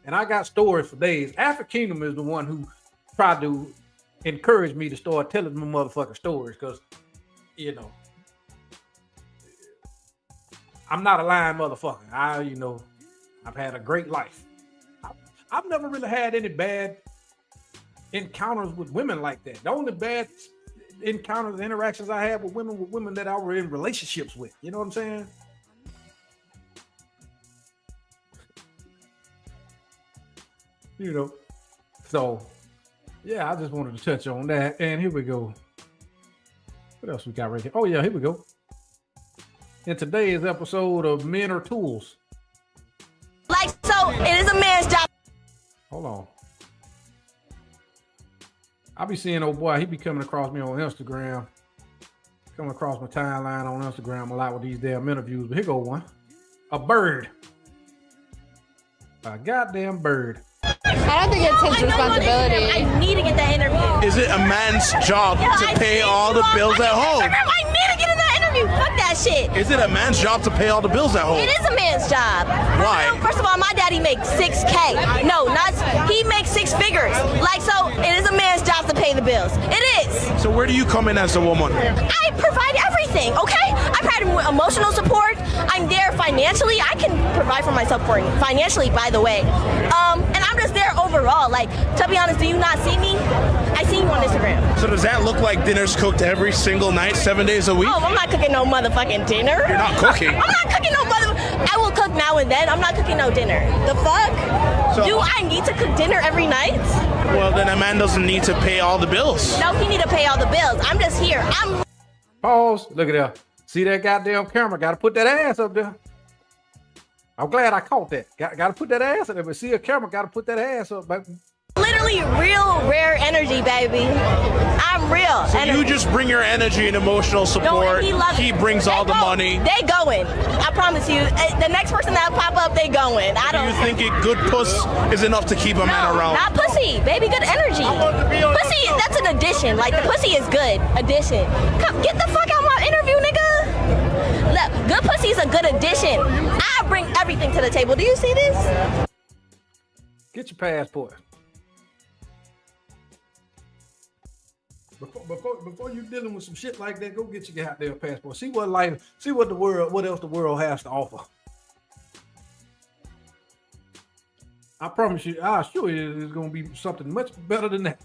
And I got stories for days. African Kingdom is the one who tried to encourage me to start telling my motherfucking stories, because, you know, I'm not a lying motherfucker. I've had a great life. I've never really had any bad encounters with women like that. The only bad encounters, interactions I had with women that I were in relationships with. You know what I'm saying? You know, so yeah, I just wanted to touch on that. And here we go. What else we got right here? Oh yeah, here we go. In today's episode of Men Are Tools. Like, so it is a man's job. Hold on. I be seeing old boy, he be coming across me on Instagram. Coming across my timeline on Instagram a lot with these damn interviews. But here go one. A bird. A goddamn bird. I don't think it's his responsibility. I need to get that interview. Is it a man's job to pay all the bills at home? I need to get in that interview. Fuck that shit. Is it a man's job to pay all the bills at home? It is a man's job. Why? First of all, my daddy makes $6K. No, he makes 6 figures. Like, so it is a man's job to pay the bills. It is. So where do you come in as a woman? I provide everything, okay? I had emotional support, I'm there financially. I can provide for myself financially, by the way. And I'm just there overall. Like, to be honest, do you not see me? I see you on Instagram. So does that look like dinner's cooked every single night, 7 days a week? Oh, I'm not cooking no motherfucking dinner. You're not cooking. I'm not cooking no I will cook now and then. I'm not cooking no dinner. The fuck? So, do I need to cook dinner every night? Well, then a man doesn't need to pay all the bills. No, he need to pay all the bills. I'm just here. Pause. Look at that. See that goddamn camera? Got to put that ass up there. I'm glad I caught that. Got to put that ass up there. But see a camera, got to put that ass up, baby. Literally real rare energy, baby. I'm real. So you just bring your energy and emotional support. No, he brings all the money. They going. I promise you. The next person that pop up, they going. I don't. Do you think good puss is enough to keep a man around? Not pussy, baby. Good energy. Pussy, that's an addition. Like the pussy is good. Addition. Come, get the fuck out of my interview, nigga. Look, good pussy is a good addition. I bring everything to the table. Do you see this? Get your passport. Before you dealing with some shit like that, go get your goddamn passport. See what life, see what else the world has to offer. I promise you, I assure you, there's gonna be something much better than that.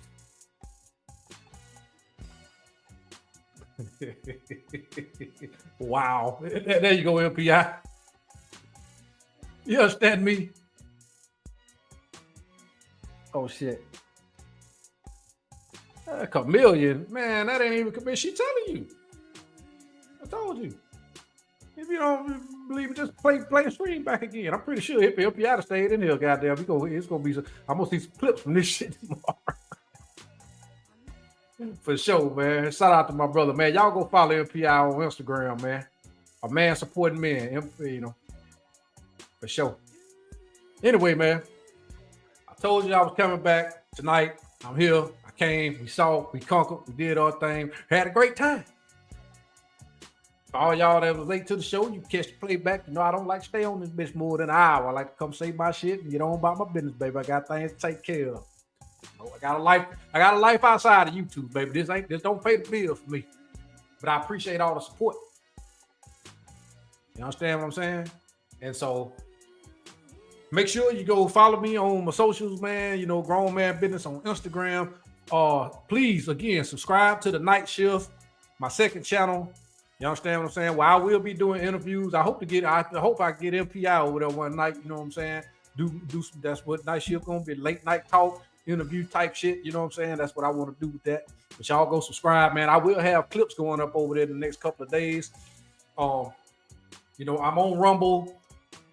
Wow, there you go, LPI. You understand me? Oh shit. A chameleon, man, that ain't even chameleon. She telling you. I told you. If you don't believe it, just play a stream back again. I'm pretty sure if you had stayed in here, goddamn, it's gonna be some. I'm gonna see some clips from this shit tomorrow. For sure, man. Shout out to my brother, man. Y'all go follow MPI on Instagram, man. A man supporting men, you know. For sure. Anyway, man, I told you I was coming back tonight. I'm here. Came, we saw, we conquered, we did our thing, had a great time. For all y'all that was late to the show, you catch the playback. You know, I don't like to stay on this bitch more than an hour. I like to come say my shit and get on about my business, baby. I got things to take care of. You know, I got a life outside of YouTube, baby. This don't pay the bill for me. But I appreciate all the support. You understand what I'm saying? And so make sure you go follow me on my socials, man. You know, Grown Man Business on Instagram. Please, again, subscribe to The Night Shift, my second channel. You understand what I'm saying? Well, I will be doing interviews. I hope I get MPI over there one night. You know what I'm saying? Do some. That's what Night Shift gonna be. Late night talk, interview type shit. You know what I'm saying? That's what I want to do with that. But y'all go subscribe, man. I will have clips going up over there in the next couple of days. You know, I'm on Rumble,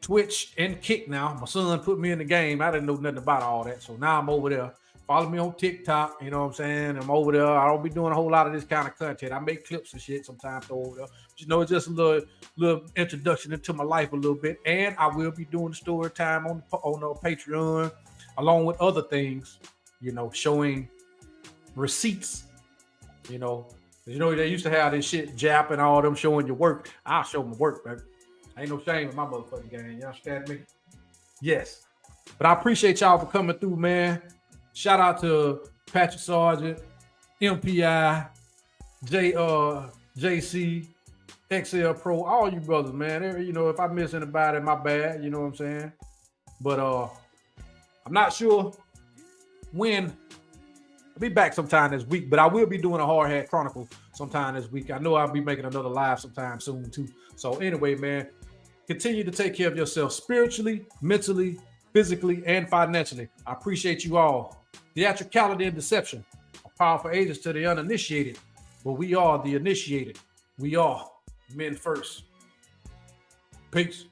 Twitch, and Kick now. My son put me in the game. I didn't know nothing about all that, so now I'm over there. Follow me on TikTok, you know what I'm saying? I'm over there. I don't be doing a whole lot of this kind of content. I make clips and shit sometimes over there. But, you know, it's just a little introduction into my life a little bit. And I will be doing the story time on Patreon, along with other things, you know, showing receipts. You know, they used to have this shit, Jap and all them showing your work. I'll show my work, baby. Ain't no shame in my motherfucking game. You understand me? Yes. But I appreciate y'all for coming through, man. Shout out to Patrick Sargent, MPI, JC, XL Pro, all you brothers, man. You know, if I miss anybody, my bad. You know what I'm saying? But I'm not sure when. I'll be back sometime this week, but I will be doing a Hard Hat Chronicle sometime this week. I know I'll be making another live sometime soon too. So anyway, man, continue to take care of yourself spiritually, mentally, physically, and financially. I appreciate you all. Theatricality and deception are powerful agents to the uninitiated, but we are the initiated. We are men first. Peace.